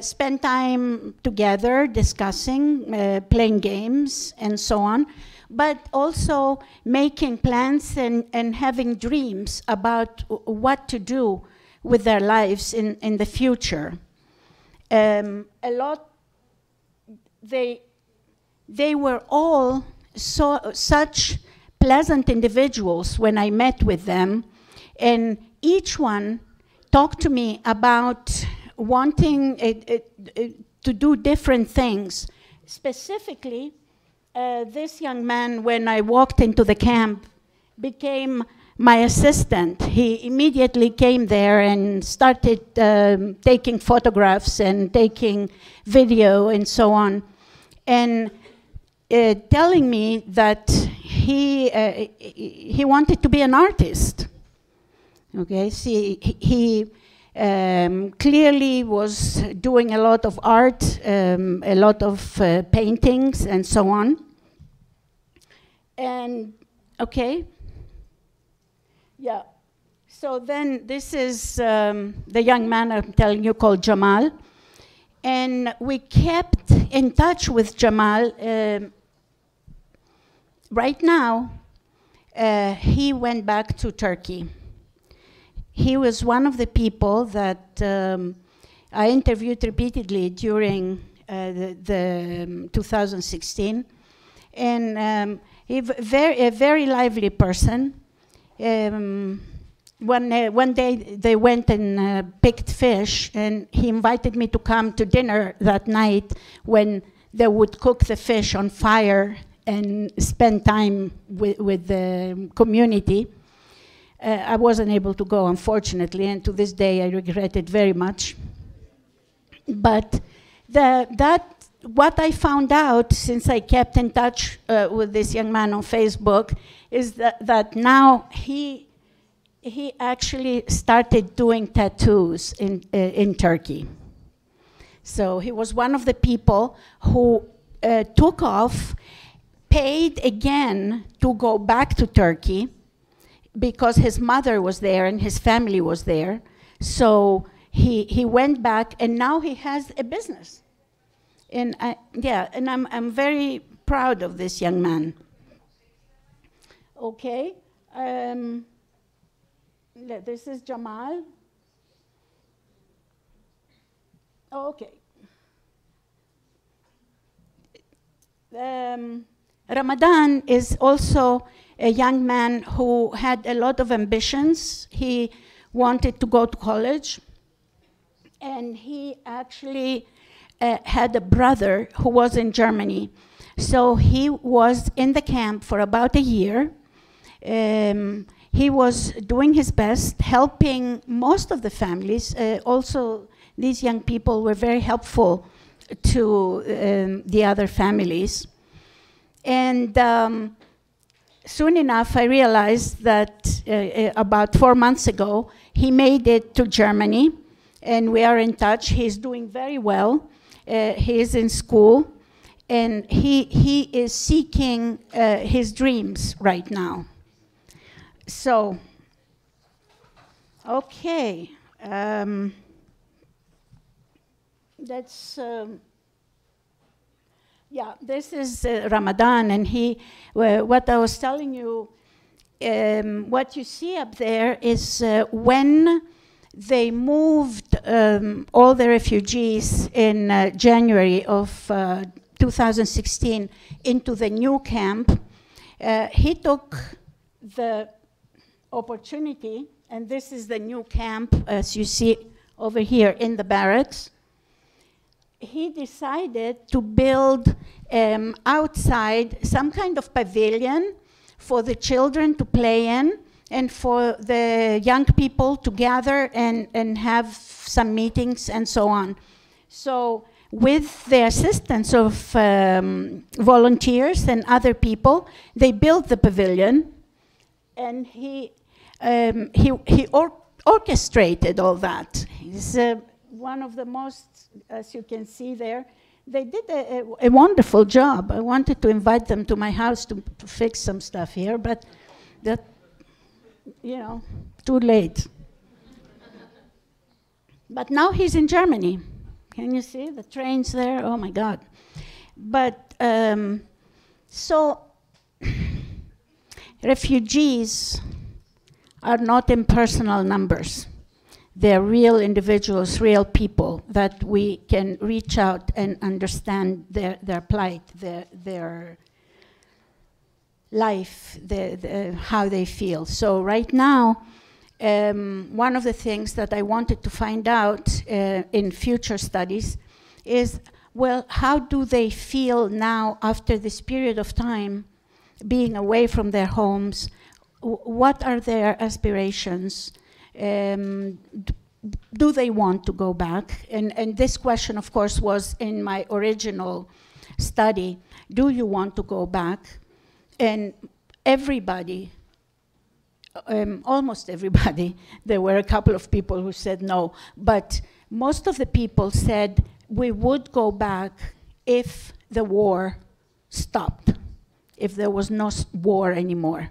spend time together discussing, playing games, and so on, but also making plans and having dreams about what to do with their lives in the future. They were all such pleasant individuals when I met with them, and each one talked to me about wanting to do different things. Specifically, this young man, when I walked into the camp, became my assistant. He immediately came there and started taking photographs and taking video and so on, and telling me that he wanted to be an artist. Okay, see, he clearly was doing a lot of art, a lot of paintings and so on. And okay, yeah. So then this is the young man I'm telling you, called Jamal. And we kept in touch with Jamal. Right now, he went back to Turkey. He was one of the people that I interviewed repeatedly during the 2016. And a very lively person. One day they went and picked fish, and he invited me to come to dinner that night when they would cook the fish on fire and spend time with the community. I wasn't able to go, unfortunately, and to this day I regret it very much. But what I found out, since I kept in touch with this young man on Facebook, is that now he actually started doing tattoos in Turkey. So he was one of the people who took off, paid again to go back to Turkey because his mother was there and his family was there. So he went back, and now he has a business. And I'm very proud of this young man. Okay. This is Jamal. Okay. Ramadan is also a young man who had a lot of ambitions. He wanted to go to college, and he actually had a brother who was in Germany. So he was in the camp for about a year. He was doing his best, helping most of the families. Also, these young people were very helpful to the other families. And soon enough, I realized that about 4 months ago, he made it to Germany, and we are in touch. He's doing very well. He is in school, and he is seeking his dreams right now. So, okay, that's, yeah, this is Ramadan, and what I was telling you, what you see up there is when they moved all the refugees in January of 2016 into the new camp. He took the opportunity, and this is the new camp, as you see over here in the barracks. He decided to build outside some kind of pavilion for the children to play in, and for the young people to gather and have some meetings and so on. So with the assistance of volunteers and other people, they built the pavilion, and he orchestrated all that. He's one of the most, as you can see there. They did a wonderful job. I wanted to invite them to my house to fix some stuff here, but that, you know, too late. But now he's in Germany. Can you see the trains there? Oh my God. But so refugees are not impersonal numbers. They're real individuals, real people that we can reach out and understand their plight, their life, how they feel. So right now, one of the things that I wanted to find out in future studies is, well, how do they feel now after this period of time being away from their homes? What are their aspirations? Do they want to go back? And this question, of course, was in my original study. Do you want to go back? And everybody, almost everybody, there were a couple of people who said no, but most of the people said we would go back if the war stopped, if there was no war anymore.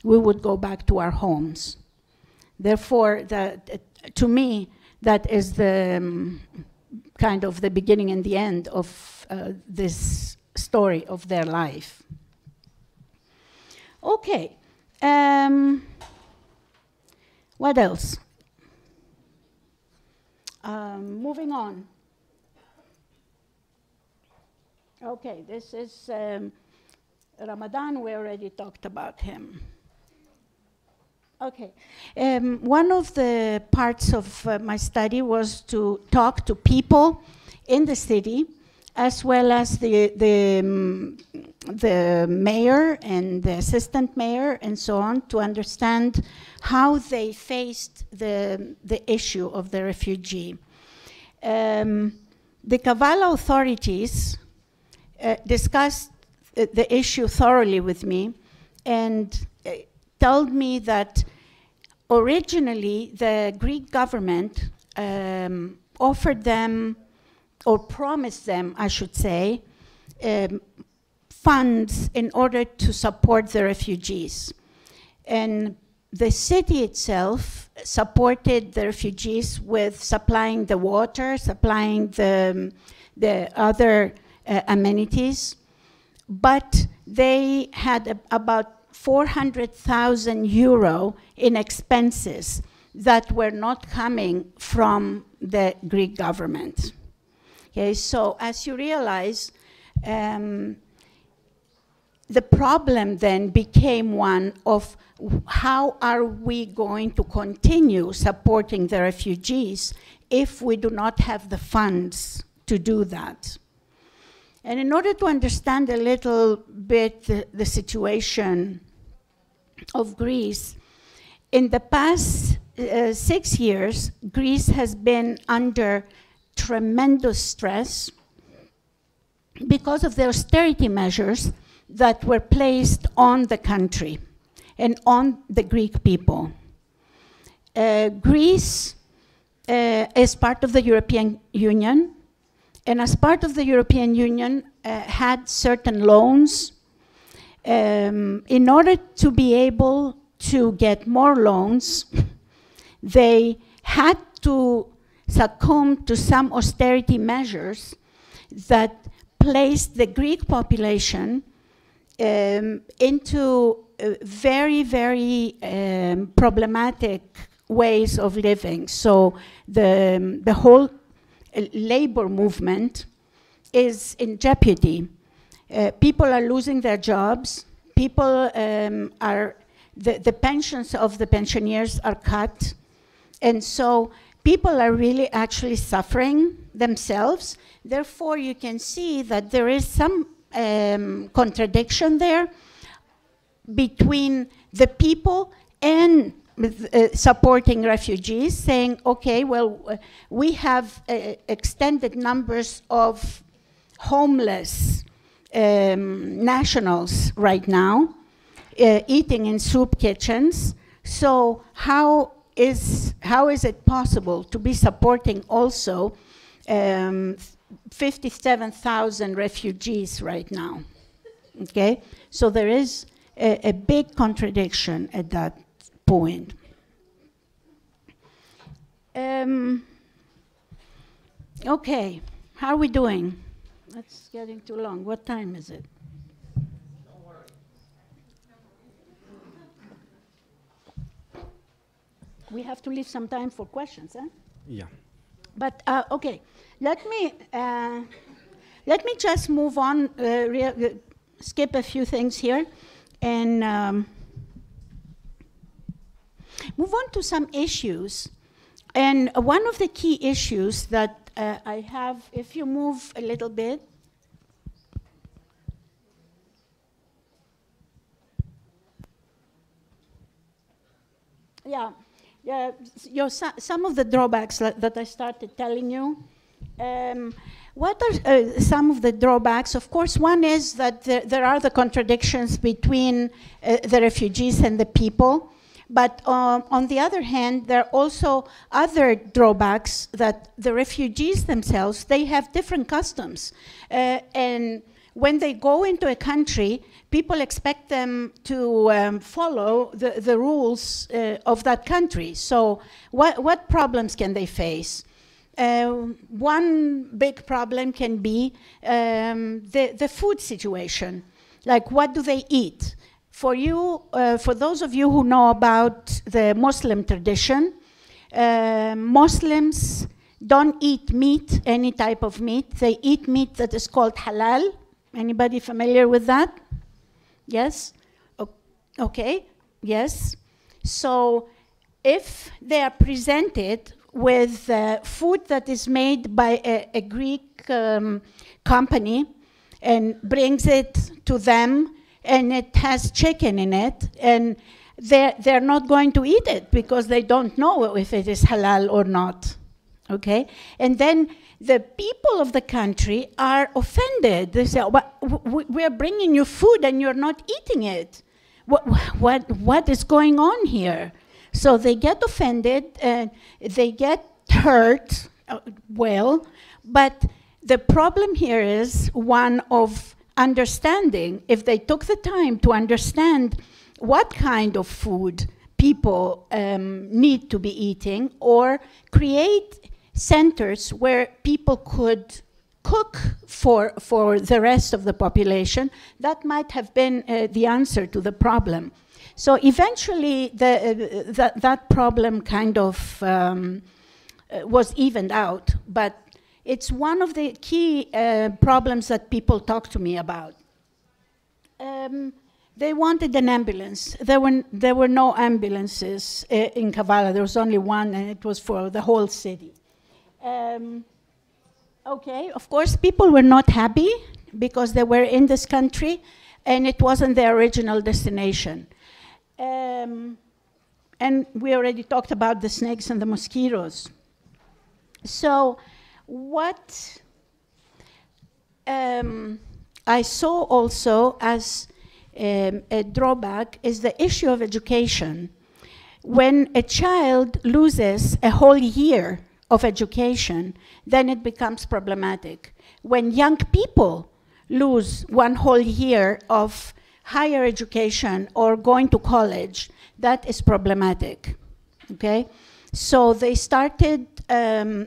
We would go back to our homes. Therefore, to me, that is the kind of the beginning and the end of this story of their life. Okay. What else? Moving on. Okay, this is Ramadan. We already talked about him. Okay. One of the parts of my study was to talk to people in the city, as well as the mayor and the assistant mayor and so on, to understand how they faced the issue of the refugee. The Kavala authorities discussed the issue thoroughly with me and told me that originally the Greek government offered them, or promised them, I should say, funds in order to support the refugees. And the city itself supported the refugees with supplying the water, supplying the other amenities, but they had about 400,000 euro in expenses that were not coming from the Greek government. Okay, so as you realize, the problem then became one of how are we going to continue supporting the refugees if we do not have the funds to do that. And in order to understand a little bit the situation of Greece, in the past 6 years, Greece has been under tremendous stress because of the austerity measures that were placed on the country and on the Greek people. Greece is part of the European Union, and as part of the European Union had certain loans. In order to be able to get more loans, they had to succumb to some austerity measures that placed the Greek population into very, very problematic ways of living. So the whole labor movement is in jeopardy. People are losing their jobs. People the pensions of the pensioners are cut. And so people are really actually suffering themselves. Therefore, you can see that there is some contradiction there between the people and supporting refugees, saying, okay, well, we have extended numbers of homeless nationals right now, eating in soup kitchens. So how is it possible to be supporting also 57,000 refugees right now? Okay, so there is a big contradiction at that point. Okay, how are we doing? That's getting too long. What time is it? Don't worry. We have to leave some time for questions, huh? Yeah. But okay, let me just move on. Skip a few things here. and move on to some issues. And one of the key issues that I have, if you move a little bit, some of the drawbacks that I started telling you. What are some of the drawbacks? Of course, one is that there are the contradictions between the refugees and the people. But on the other hand, there are also other drawbacks that the refugees themselves, they have different customs. And when they go into a country, people expect them to follow the rules of that country. So what problems can they face? One big problem can be the food situation. Like, what do they eat? For you, for those of you who know about the Muslim tradition, Muslims don't eat meat, any type of meat. They eat meat that is called halal. Anybody familiar with that? Yes? Okay, yes. So if they are presented with food that is made by a Greek company and brings it to them, and it has chicken in it, and they're not going to eat it because they don't know if it is halal or not, okay? And then the people of the country are offended. They say, we're bringing you food and you're not eating it. What is going on here? So they get offended and they get hurt, but the problem here is one of understanding. If they took the time to understand what kind of food people need to be eating, or create centers where people could cook for the rest of the population, that might have been the answer to the problem. So eventually that problem kind of was evened out, but it's one of the key problems that people talk to me about. They wanted an ambulance. There were no ambulances in Kavala. There was only one, and it was for the whole city. Okay, of course, people were not happy because they were in this country, and it wasn't their original destination. And we already talked about the snakes and the mosquitoes. So what I saw also as a drawback is the issue of education. When a child loses a whole year of education, then it becomes problematic. When young people lose one whole year of higher education or going to college, that is problematic, okay? So they started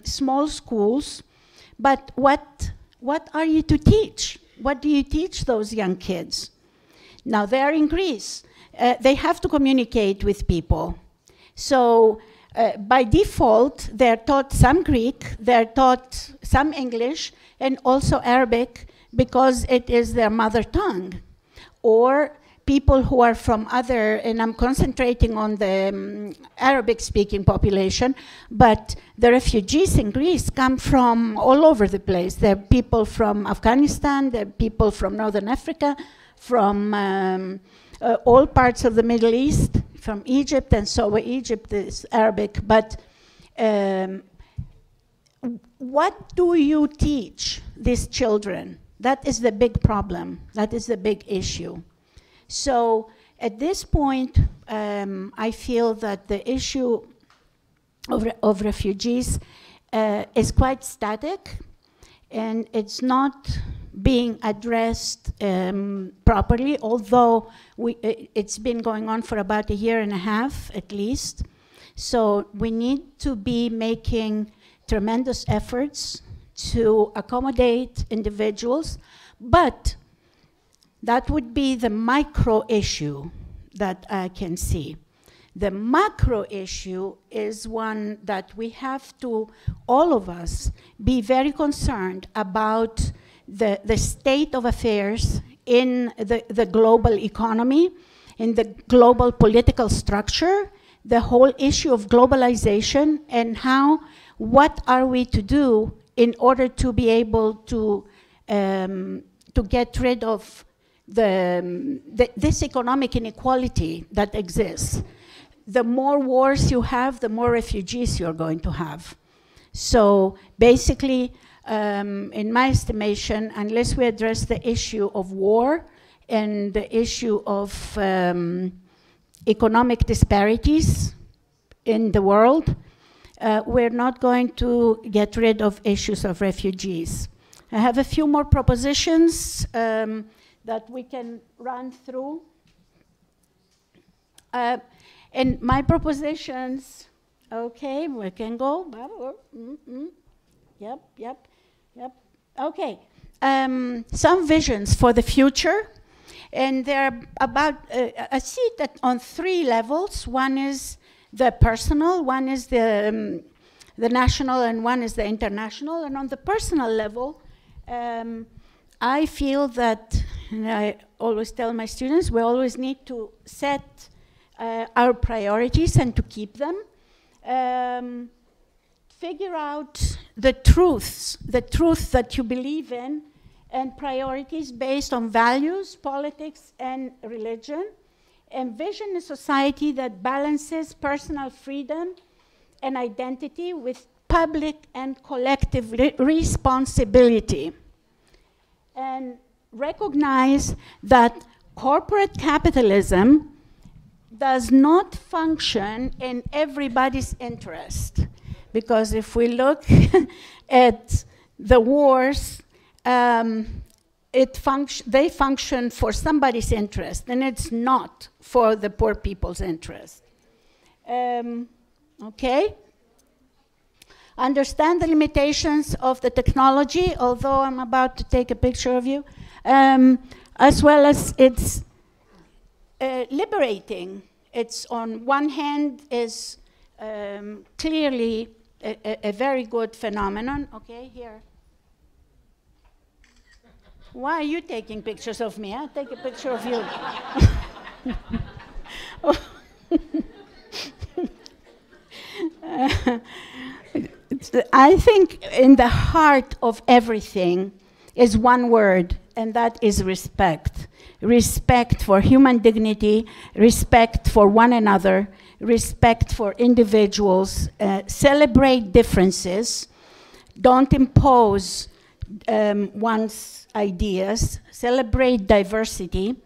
small schools, but what are you to teach? What do you teach those young kids? Now they are in Greece. They have to communicate with people. So by default, they're taught some Greek, they're taught some English, and also Arabic because it is their mother tongue. Or people who are from other, and I'm concentrating on the Arabic-speaking population, but the refugees in Greece come from all over the place. There are people from Afghanistan, there are people from Northern Africa, from all parts of the Middle East, from Egypt, and so Egypt is Arabic. But what do you teach these children? That is the big problem. That is the big issue. So at this point, I feel that the issue of refugees is quite static, and it's not being addressed properly, although it's been going on for about a year and a half at least. So we need to be making tremendous efforts to accommodate individuals, but that would be the micro issue that I can see. The macro issue is one that we have to, all of us, be very concerned about the state of affairs in the global economy, in the global political structure, the whole issue of globalization, and what are we to do in order to be able to get rid of this economic inequality that exists. The more wars you have, the more refugees you're going to have. So basically, in my estimation, unless we address the issue of war and the issue of economic disparities in the world, we're not going to get rid of issues of refugees. I have a few more propositions that we can run through. And my propositions, okay, we can go. Yep. Okay, some visions for the future. And they're about, I see that on 3 levels. One is the personal, one is the national, and one is the international. And on the personal level, I feel that, and I always tell my students, we always need to set our priorities and to keep them. Figure out the truth that you believe in, and priorities based on values, politics, and religion. Envision a society that balances personal freedom and identity with public and collective responsibility. And recognize that corporate capitalism does not function in everybody's interest. Because if we look at the wars, they function for somebody's interest, and it's not for the poor people's interest. Okay? Understand the limitations of the technology, although I'm about to take a picture of you, as well as it's liberating. It's on one hand is clearly a very good phenomenon. Okay, here. Why are you taking pictures of me? I'll take a picture of you. I think in the heart of everything is one word, and that is respect. Respect for human dignity, respect for one another, respect for individuals, celebrate differences, don't impose one's ideas, celebrate diversity,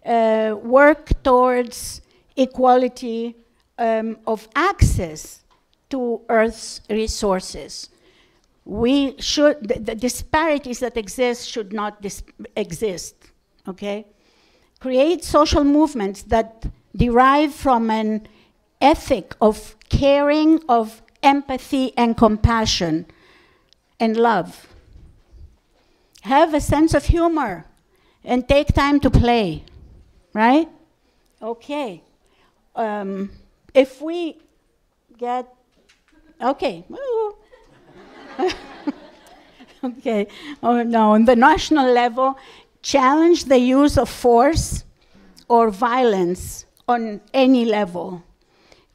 work towards equality of access to Earth's resources. The disparities that exist should not exist, okay? Create social movements that derive from an ethic of caring, of empathy and compassion and love. Have a sense of humor and take time to play, right? Okay. If we get, okay. Okay. Oh no, on the national level, challenge the use of force or violence on any level.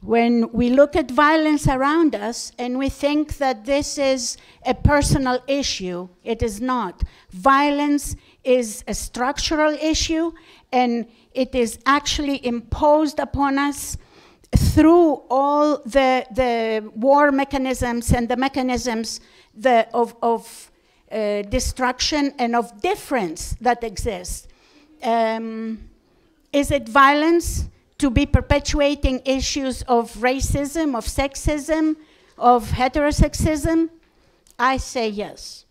When we look at violence around us and we think that this is a personal issue, it is not. Violence is a structural issue, and it is actually imposed upon us through all the war mechanisms and the mechanisms of destruction and of difference that exist. Is it violence to be perpetuating issues of racism, of sexism, of heterosexism? I say yes.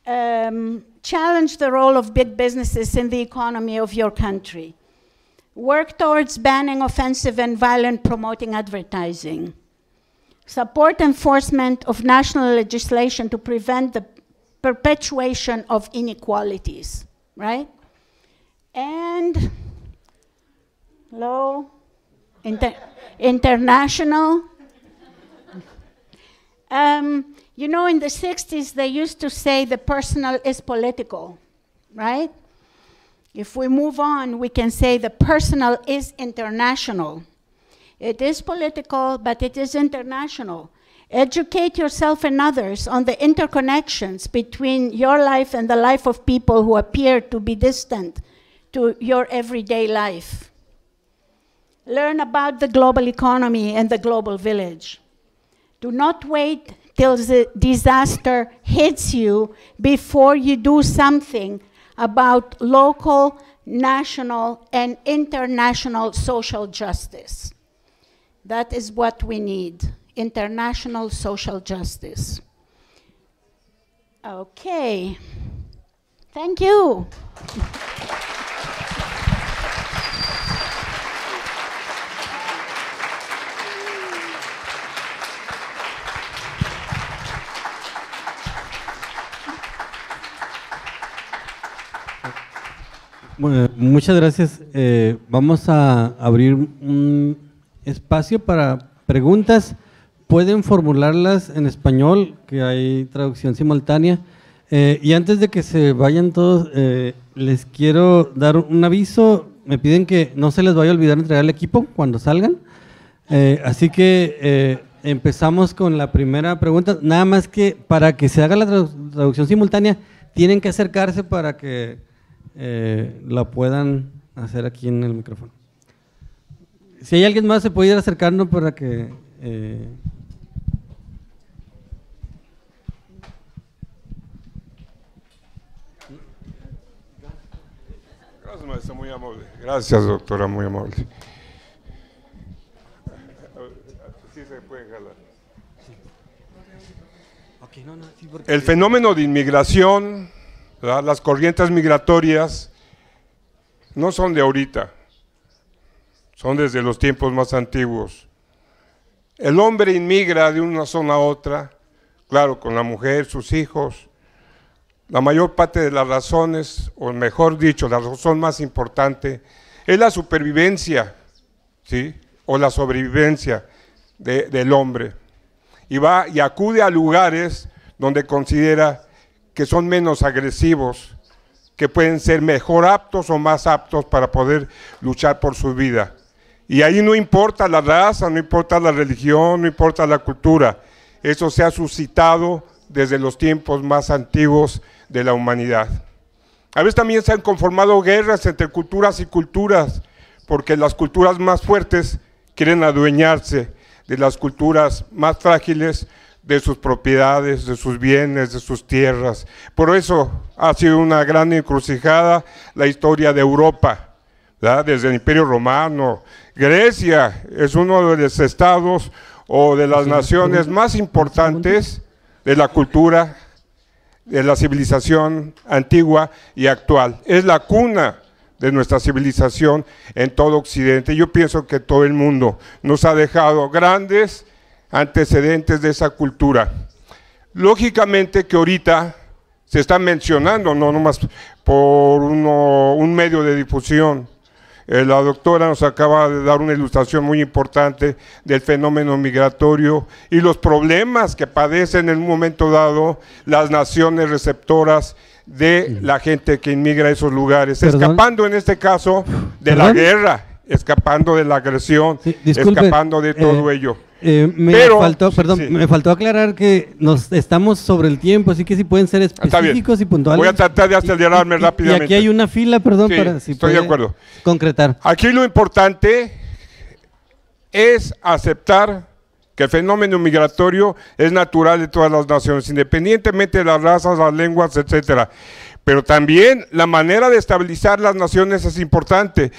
Challenge the role of big businesses in the economy of your country. Work towards banning offensive and violent promoting advertising. Support enforcement of national legislation to prevent the perpetuation of inequalities, right? And international. You know, in the 60s, they used to say the personal is political, right? If we move on, we can say the personal is international. It is political, but it is international. Educate yourself and others on the interconnections between your life and the life of people who appear to be distant to your everyday life. Learn about the global economy and the global village. Do not wait till the disaster hits you before you do something about local, national, and international social justice. That is what we need, international social justice. Okay, thank you. Bueno, muchas gracias. Vamos a abrir un espacio para preguntas. Pueden formularlas en español, que hay traducción simultánea. Y antes de que se vayan todos, les quiero dar un aviso. Me piden que no se les vaya a olvidar entregar el equipo cuando salgan. Así que empezamos con la primera pregunta. Nada más que para que se haga la traducción simultánea, tienen que acercarse para que la puedan hacer aquí en el micrófono. Si hay alguien más, se puede ir acercando para que… Gracias, maestra, muy amable. Gracias, doctora, muy amable. Sí se pueden jalar. El fenómeno de inmigración, ¿verdad? Las corrientes migratorias no son de ahorita, son desde los tiempos más antiguos. El hombre inmigra de una zona a otra, claro, con la mujer, sus hijos. La mayor parte de las razones, o mejor dicho, la razón más importante, es la supervivencia, ¿sí? O la sobrevivencia del hombre. Y va y acude a lugares donde considera que son menos agresivos, que pueden ser mejor aptos o más aptos para poder luchar por su vida. Y ahí no importa la raza, no importa la religión, no importa la cultura. Eso se ha suscitado desde los tiempos más antiguos de la humanidad. A veces también se han conformado guerras entre culturas y culturas, porque las culturas más fuertes quieren adueñarse de las culturas más frágiles, de sus propiedades, de sus bienes, de sus tierras. Por eso ha sido una gran encrucijada la historia de Europa, ¿verdad? Desde el Imperio Romano. Grecia es uno de los estados o de las naciones más importantes de la cultura, de la civilización antigua y actual. Es la cuna de nuestra civilización en todo Occidente. Yo pienso que todo el mundo nos ha dejado grandes antecedentes de esa cultura. Lógicamente que ahorita se está mencionando, no nomás por un medio de difusión. La doctora nos acaba de dar una ilustración muy importante del fenómeno migratorio y los problemas que padecen en un momento dado las naciones receptoras de la gente que inmigra a esos lugares, escapando en este caso de la guerra, escapando de la agresión, escapando de todo ello. Me faltó aclarar que estamos sobre el tiempo, así que si pueden ser específicos y puntuales. Voy a tratar de acelerarme rápidamente. Y aquí hay una fila, perdón, sí, para si estoy de acuerdo. Concretar. Aquí lo importante es aceptar que el fenómeno migratorio es natural de todas las naciones, independientemente de las razas, las lenguas, etcétera. Pero también la manera de estabilizar las naciones es importante,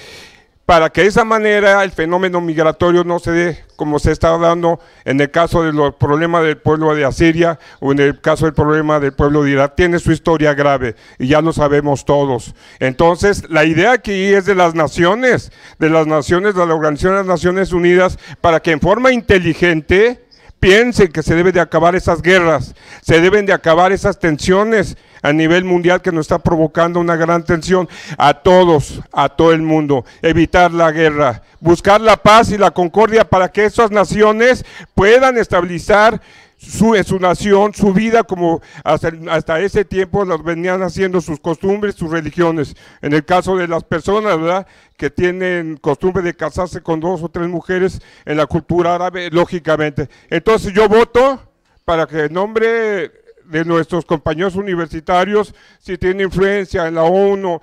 para que de esa manera el fenómeno migratorio no se dé como se está dando en el caso de los problemas del pueblo de Asiria o en el caso del problema del pueblo de Irak. Tiene su historia grave y ya lo sabemos todos. Entonces la idea aquí es de las naciones, de la Organización de las Naciones Unidas, para que en forma inteligente piensen que se debe de acabar esas guerras, se deben de acabar esas tensiones a nivel mundial que nos está provocando una gran tensión a todos, a todo el mundo. Evitar la guerra, buscar la paz y la concordia para que esas naciones puedan estabilizar su nación, su vida, como hasta ese tiempo las venían haciendo, sus costumbres, sus religiones. En el caso de las personas, ¿verdad?, que tienen costumbre de casarse con 2 o 3 mujeres, en la cultura árabe, lógicamente. Entonces yo voto para que en nombre de nuestros compañeros universitarios, si tiene influencia en la ONU,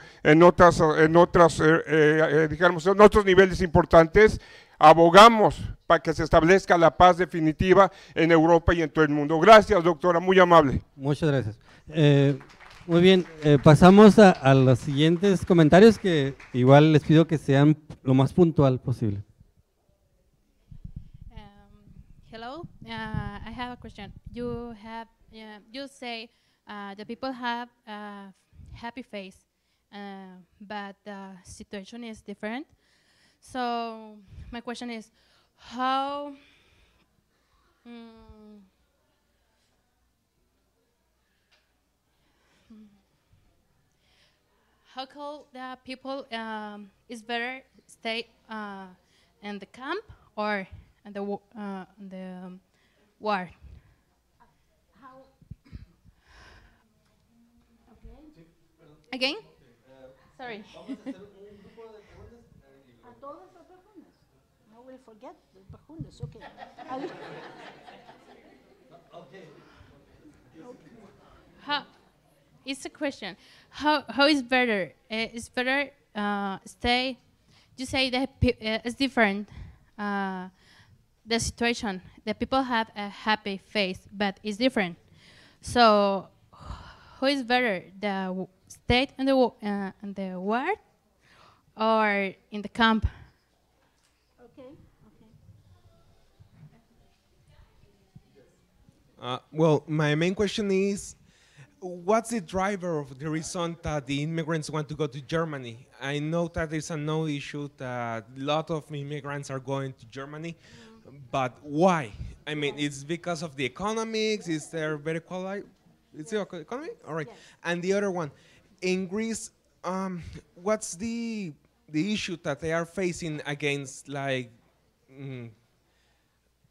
digamos, en otros niveles importantes, abogamos para que se establezca la paz definitiva en Europa y en todo el mundo. Gracias, doctora, muy amable. Muchas gracias. Muy bien, pasamos a los siguientes comentarios, que igual les pido que sean lo más puntual posible. Hello, I have a question. You say the people have a happy face, but the situation is different. So my question is, how could the people is better stay in the camp or in the war? Again? Sorry. I will forget the preguntas. Okay. It's a question. How is better? It's better stay. You say that it's different. The situation. The people have a happy face, but it's different. So, who is better? The state in the war, or in the camp? Okay. Well, my main question is, what's the driver of the reason that the immigrants want to go to Germany? I know that it's a no issue that a lot of immigrants are going to Germany, but why? I mean, it's because of the economics, is there very quality? It's the economy? All right. Yes. And the other one, in Greece, what's the issue that they are facing against, like,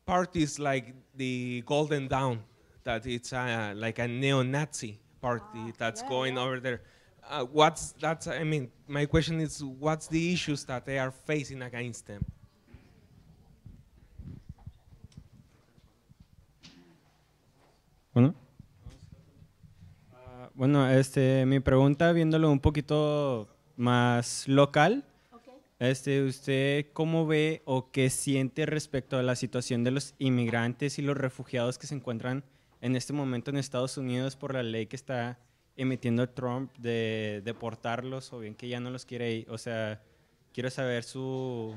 parties like the Golden Dawn, that it's like a neo-Nazi party that's going over there? I mean, my question is, what's the issues that they are facing against them? Bueno, mi pregunta, viéndolo un poquito más local, ¿usted cómo ve o qué siente respecto a la situación de los inmigrantes y los refugiados que se encuentran en este momento en Estados Unidos por la ley que está emitiendo Trump de deportarlos, o bien que ya no los quiere ir? O sea, quiero saber su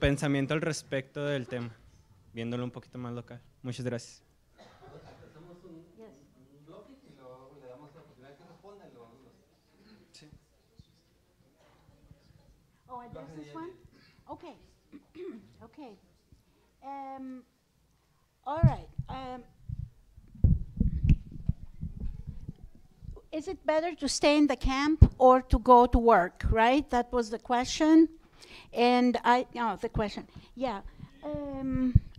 pensamiento al respecto del tema, viéndolo un poquito más local. Muchas gracias. Oh, I guess this one? Okay. Okay. All right. Is it better to stay in the camp or to go to work, right? That was the question. And the question. Yeah.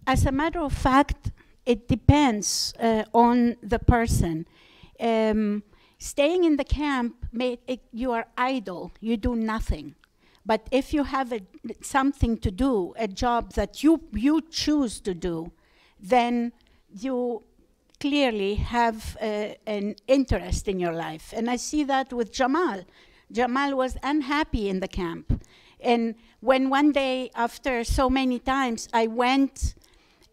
As a matter of fact, it depends on the person. Staying in the camp, you are idle. You do nothing. But if you have something to do, a job that you choose to do, then you clearly have an interest in your life. And I see that with Jamal. Jamal was unhappy in the camp. And when one day, after so many times, I went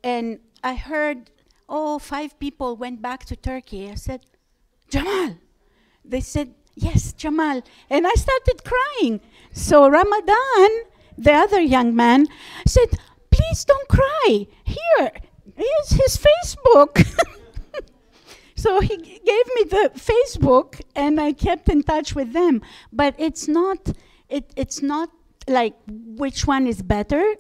and I heard, 5 people went back to Turkey. I said, Jamal. They said, yes, Jamal. And I started crying. So Ramadan, the other young man, said, please don't cry. Here, here's his Facebook. So he gave me the Facebook, and I kept in touch with them. But it's not like which one is better.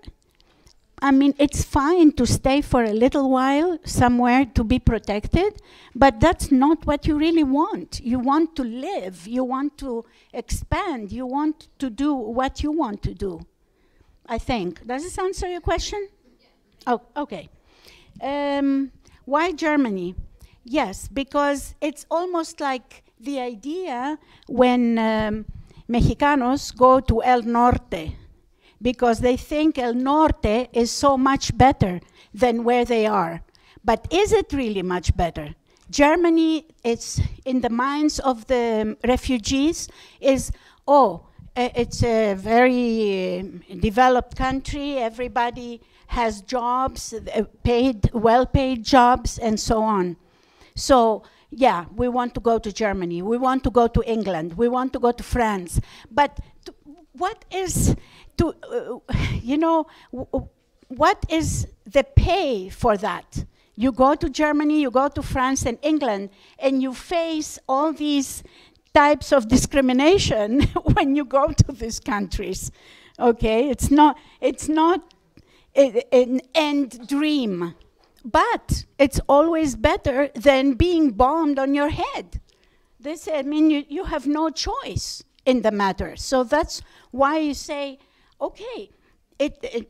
I mean, it's fine to stay for a little while somewhere to be protected, but that's not what you really want. You want to live, you want to expand, you want to do what you want to do, I think. Does this answer your question? Yeah. Oh, okay. Why Germany? Yes, because it's almost like the idea when Mexicanos go to El Norte, because they think El Norte is so much better than where they are. But is it really much better? Germany, it's in the minds of the refugees, is, it's a very developed country, everybody has jobs, well-paid jobs, and so on. So, yeah, we want to go to Germany, we want to go to England, we want to go to France. But what is, what is the pay for that? You go to Germany, you go to France and England, and you face all these types of discrimination when you go to these countries. Okay, it's not an end dream, but it's always better than being bombed on your head. You have no choice in the matter. So that's why you say, okay,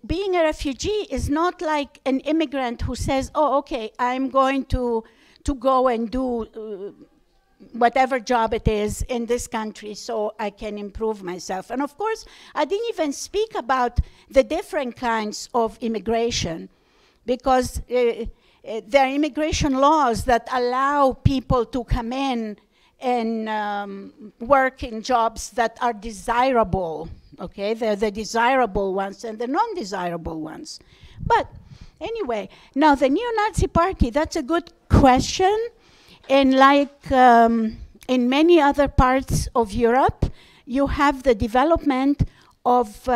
being a refugee is not like an immigrant who says, okay, I'm going to go and do whatever job it is in this country so I can improve myself. And of course, I didn't even speak about the different kinds of immigration, because there are immigration laws that allow people to come in and work in jobs that are desirable. Okay, they're the desirable ones and the non-desirable ones. But anyway, now the neo-Nazi party, that's a good question. And like in many other parts of Europe, you have the development of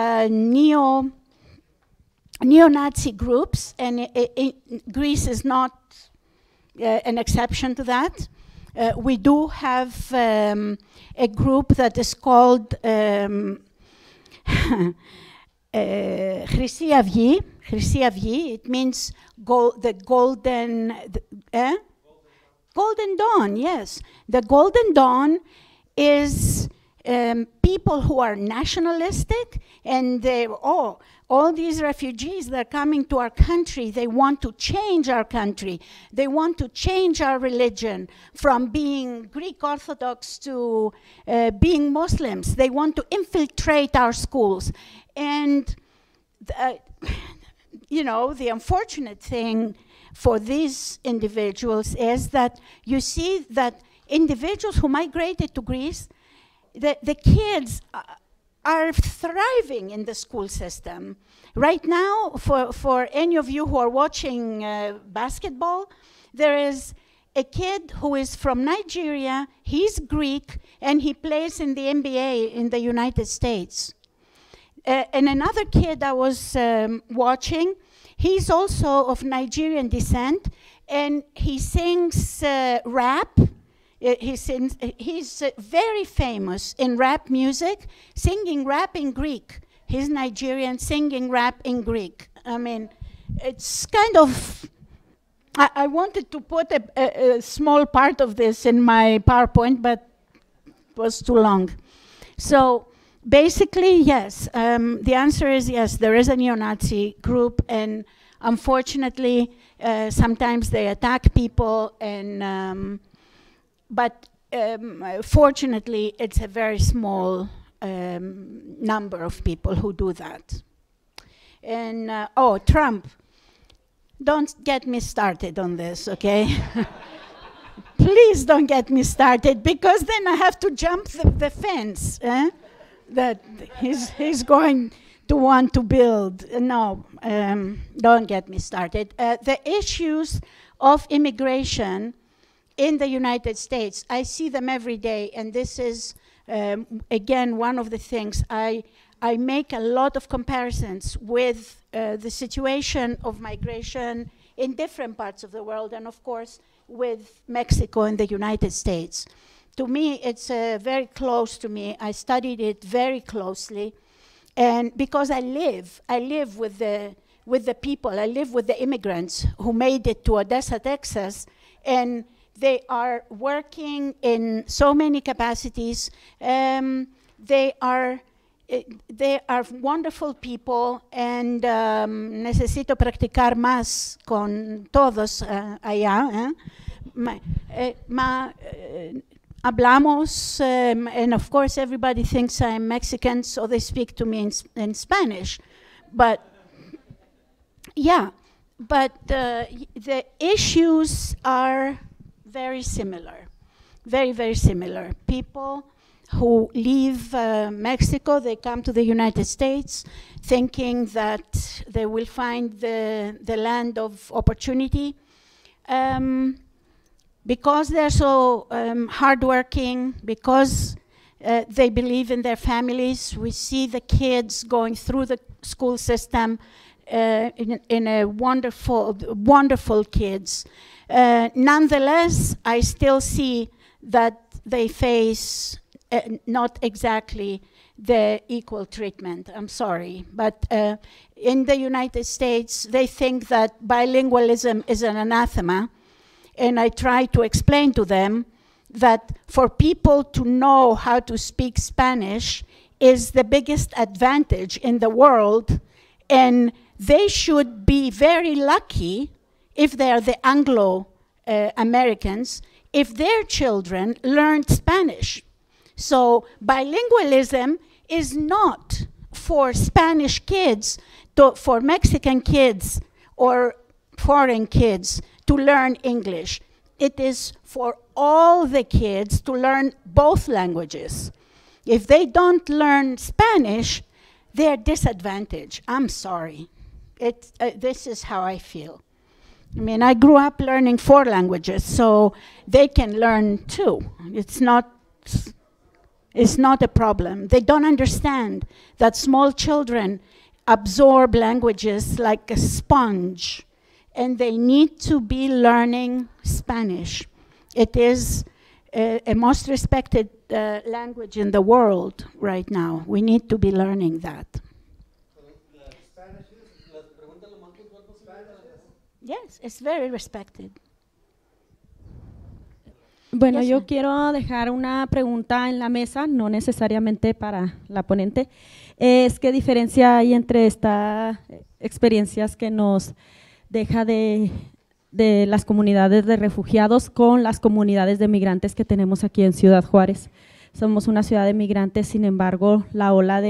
neo-Nazi groups, and Greece is not an exception to that. We do have a group that is called Χρυσή Αυγή. Χρυσή Αυγή, it means the golden, Golden Dawn, yes. The Golden Dawn is people who are nationalistic, and all these refugees that are coming to our country, they want to change our country. They want to change our religion from being Greek Orthodox to being Muslims. They want to infiltrate our schools. And, the unfortunate thing for these individuals is that you see that individuals who migrated to Greece, the kids are thriving in the school system. Right now, for any of you who are watching basketball, there is a kid who is from Nigeria, he's Greek, and he plays in the NBA in the United States. And another kid I was watching, he's also of Nigerian descent, and he sings rap. He's very famous in rap music, singing rap in Greek. He's Nigerian, singing rap in Greek. I mean, it's kind of, I wanted to put a small part of this in my PowerPoint, but it was too long. So basically, yes, the answer is yes, there is a neo-Nazi group, and unfortunately, sometimes they attack people, and but fortunately, it's a very small number of people who do that. And Trump, don't get me started on this, okay? Please don't get me started, because then I have to jump the fence that he's going to want to build. No, don't get me started. The issues of immigration in the United States, I see them every day, and this is, again, one of the things. I make a lot of comparisons with the situation of migration in different parts of the world, and of course, with Mexico and the United States. To me, it's very close to me. I studied it very closely, and because I live with the people, I live with the immigrants who made it to Odessa, Texas, and they are working in so many capacities. They are they are wonderful people, and necesito practicar más con todos allá. Hablamos, and of course everybody thinks I'm Mexican, so they speak to me in Spanish. But yeah, but the issues are very similar, very, very similar. People who leave Mexico, they come to the United States thinking that they will find the land of opportunity. Because they're so hardworking, because they believe in their families, we see the kids going through the school system in a wonderful, wonderful kids. Nonetheless, I still see that they face not exactly the equal treatment. I'm sorry, but in the United States, they think that bilingualism is an anathema. And I try to explain to them that for people to know how to speak Spanish is the biggest advantage in the world, and they should be very lucky if they are the Anglo-Americans, if their children learned Spanish. So bilingualism is not for Spanish kids, for Mexican kids or foreign kids to learn English. It is for all the kids to learn both languages. If they don't learn Spanish, they're disadvantaged. I'm sorry. This is how I feel. I mean, I grew up learning 4 languages, so they can learn too. It's not a problem. They don't understand that small children absorb languages like a sponge, and they need to be learning Spanish. It is a most respected language in the world right now. We need to be learning that. Yes, it's very respected. Bueno, Yes, yo ma'am. quiero dejar una pregunta en la mesa, no necesariamente para la ponente. Es ¿qué diferencia hay entre estas experiencias que nos deja de las comunidades de refugiados con las comunidades de migrantes que tenemos aquí en Ciudad Juárez? Somos una ciudad de migrantes, sin embargo, la ola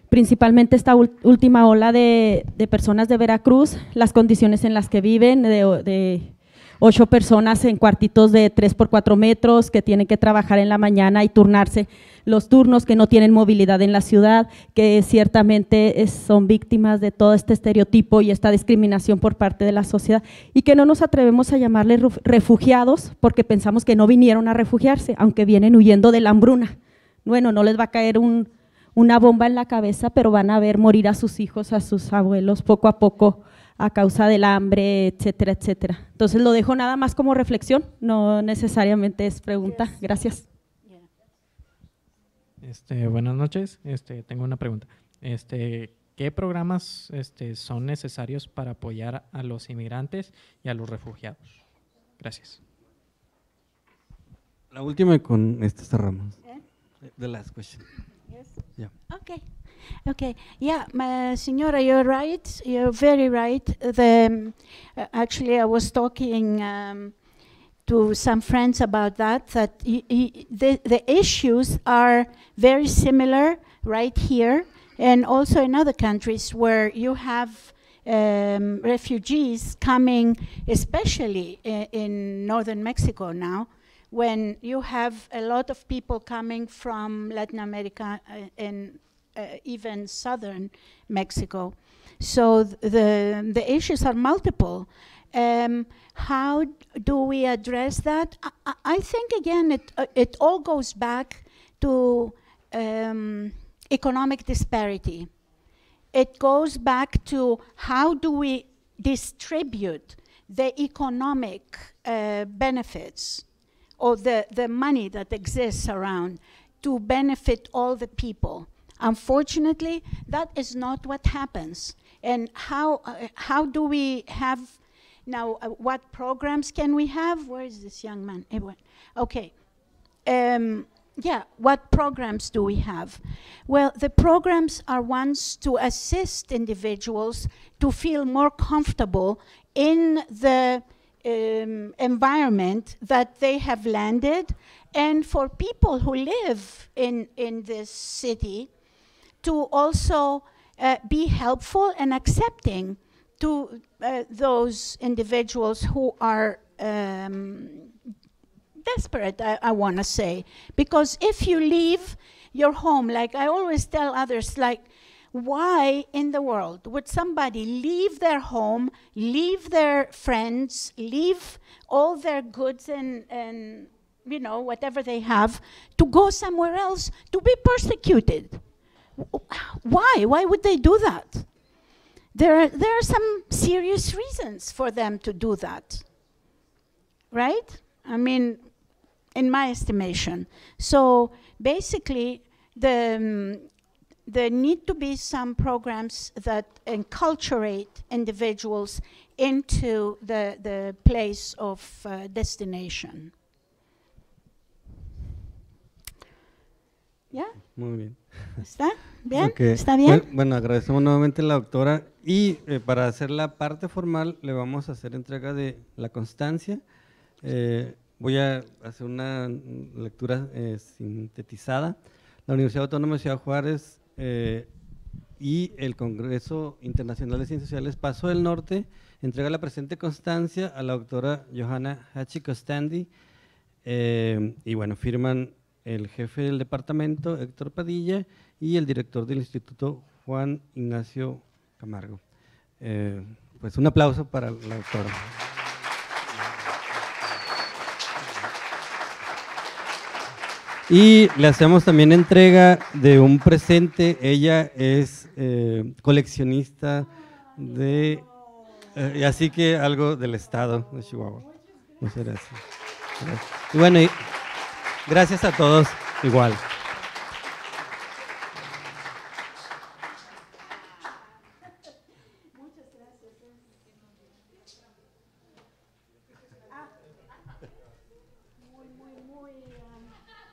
principalmente esta última ola de personas de Veracruz, las condiciones en las que viven, de 8 personas en cuartitos de 3 por 4 metros, que tienen que trabajar en la mañana y turnarse los turnos, que no tienen movilidad en la ciudad, que ciertamente son víctimas de todo este estereotipo y esta discriminación por parte de la sociedad, y que no nos atrevemos a llamarles refugiados porque pensamos que no vinieron a refugiarse, aunque vienen huyendo de la hambruna. Bueno, no les va a caer una bomba en la cabeza, pero van a ver morir a sus hijos, a sus abuelos poco a poco, a causa del hambre, etcétera, etcétera. Entonces lo dejo nada más como reflexión, no necesariamente es pregunta. Gracias. Buenas noches, tengo una pregunta. ¿Qué programas son necesarios para apoyar a los inmigrantes y a los refugiados? Gracias. La última y con cerramos. The last question. Yes. Yeah. Okay. Okay. Yeah, Señora, you're right. You're very right. Actually, I was talking to some friends about that. The issues are very similar right here, and also in other countries where you have refugees coming, especially in northern Mexico now, when you have a lot of people coming from Latin America and even southern Mexico. So the issues are multiple. How do we address that? I think, again, it all goes back to economic disparity. It goes back to how do we distribute the economic benefits or the money that exists around to benefit all the people. Unfortunately, that is not what happens. And how do we have now? What programs can we have? Where is this young man? Okay. yeah, what programs do we have? Well, the programs are ones to assist individuals to feel more comfortable in the environment that they have landed, and for people who live in this city to also be helpful and accepting to those individuals who are desperate, I want to say. Because if you leave your home, like I always tell others, like, why in the world would somebody leave their home, leave their friends, leave all their goods and you know, whatever they have, to go somewhere else to be persecuted? Why? Why would they do that? There are some serious reasons for them to do that, right? I mean, in my estimation. So basically, there need to be some programs that enculturate individuals into the place of destination. ¿Ya? Muy bien. ¿Está bien? Okay. ¿Está bien? Bueno, agradecemos nuevamente a la doctora y para hacer la parte formal le vamos a hacer entrega de la constancia. Voy a hacer una lectura sintetizada. La Universidad Autónoma de Ciudad Juárez y el Congreso Internacional de Ciencias Sociales Paso del Norte entrega la presente constancia a la doctora Johanna Hachi Costandi y bueno, firman el jefe del departamento, Héctor Padilla, y el director del instituto, Juan Ignacio Camargo. Pues un aplauso para la doctora. Y le hacemos también entrega de un presente. Ella es coleccionista de, así que algo del estado de Chihuahua. Muchas gracias. Y bueno, gracias a todos igual.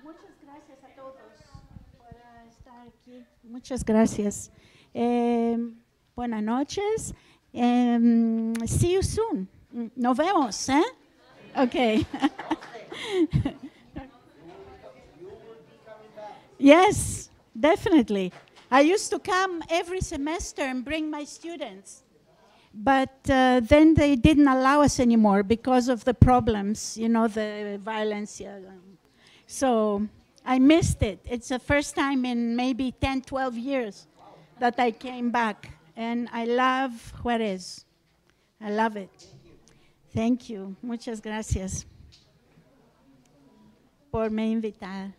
Muchas gracias a todos por estar aquí. Muchas gracias. Buenas noches. See you soon. Nos vemos, ¿eh? Okay. Yes, definitely. I used to come every semester and bring my students. But then they didn't allow us anymore because of the problems, you know, the violence. So I missed it. It's the first time in maybe 10, 12 years that I came back. And I love Juárez. I love it. Thank you. Muchas gracias por me invitar.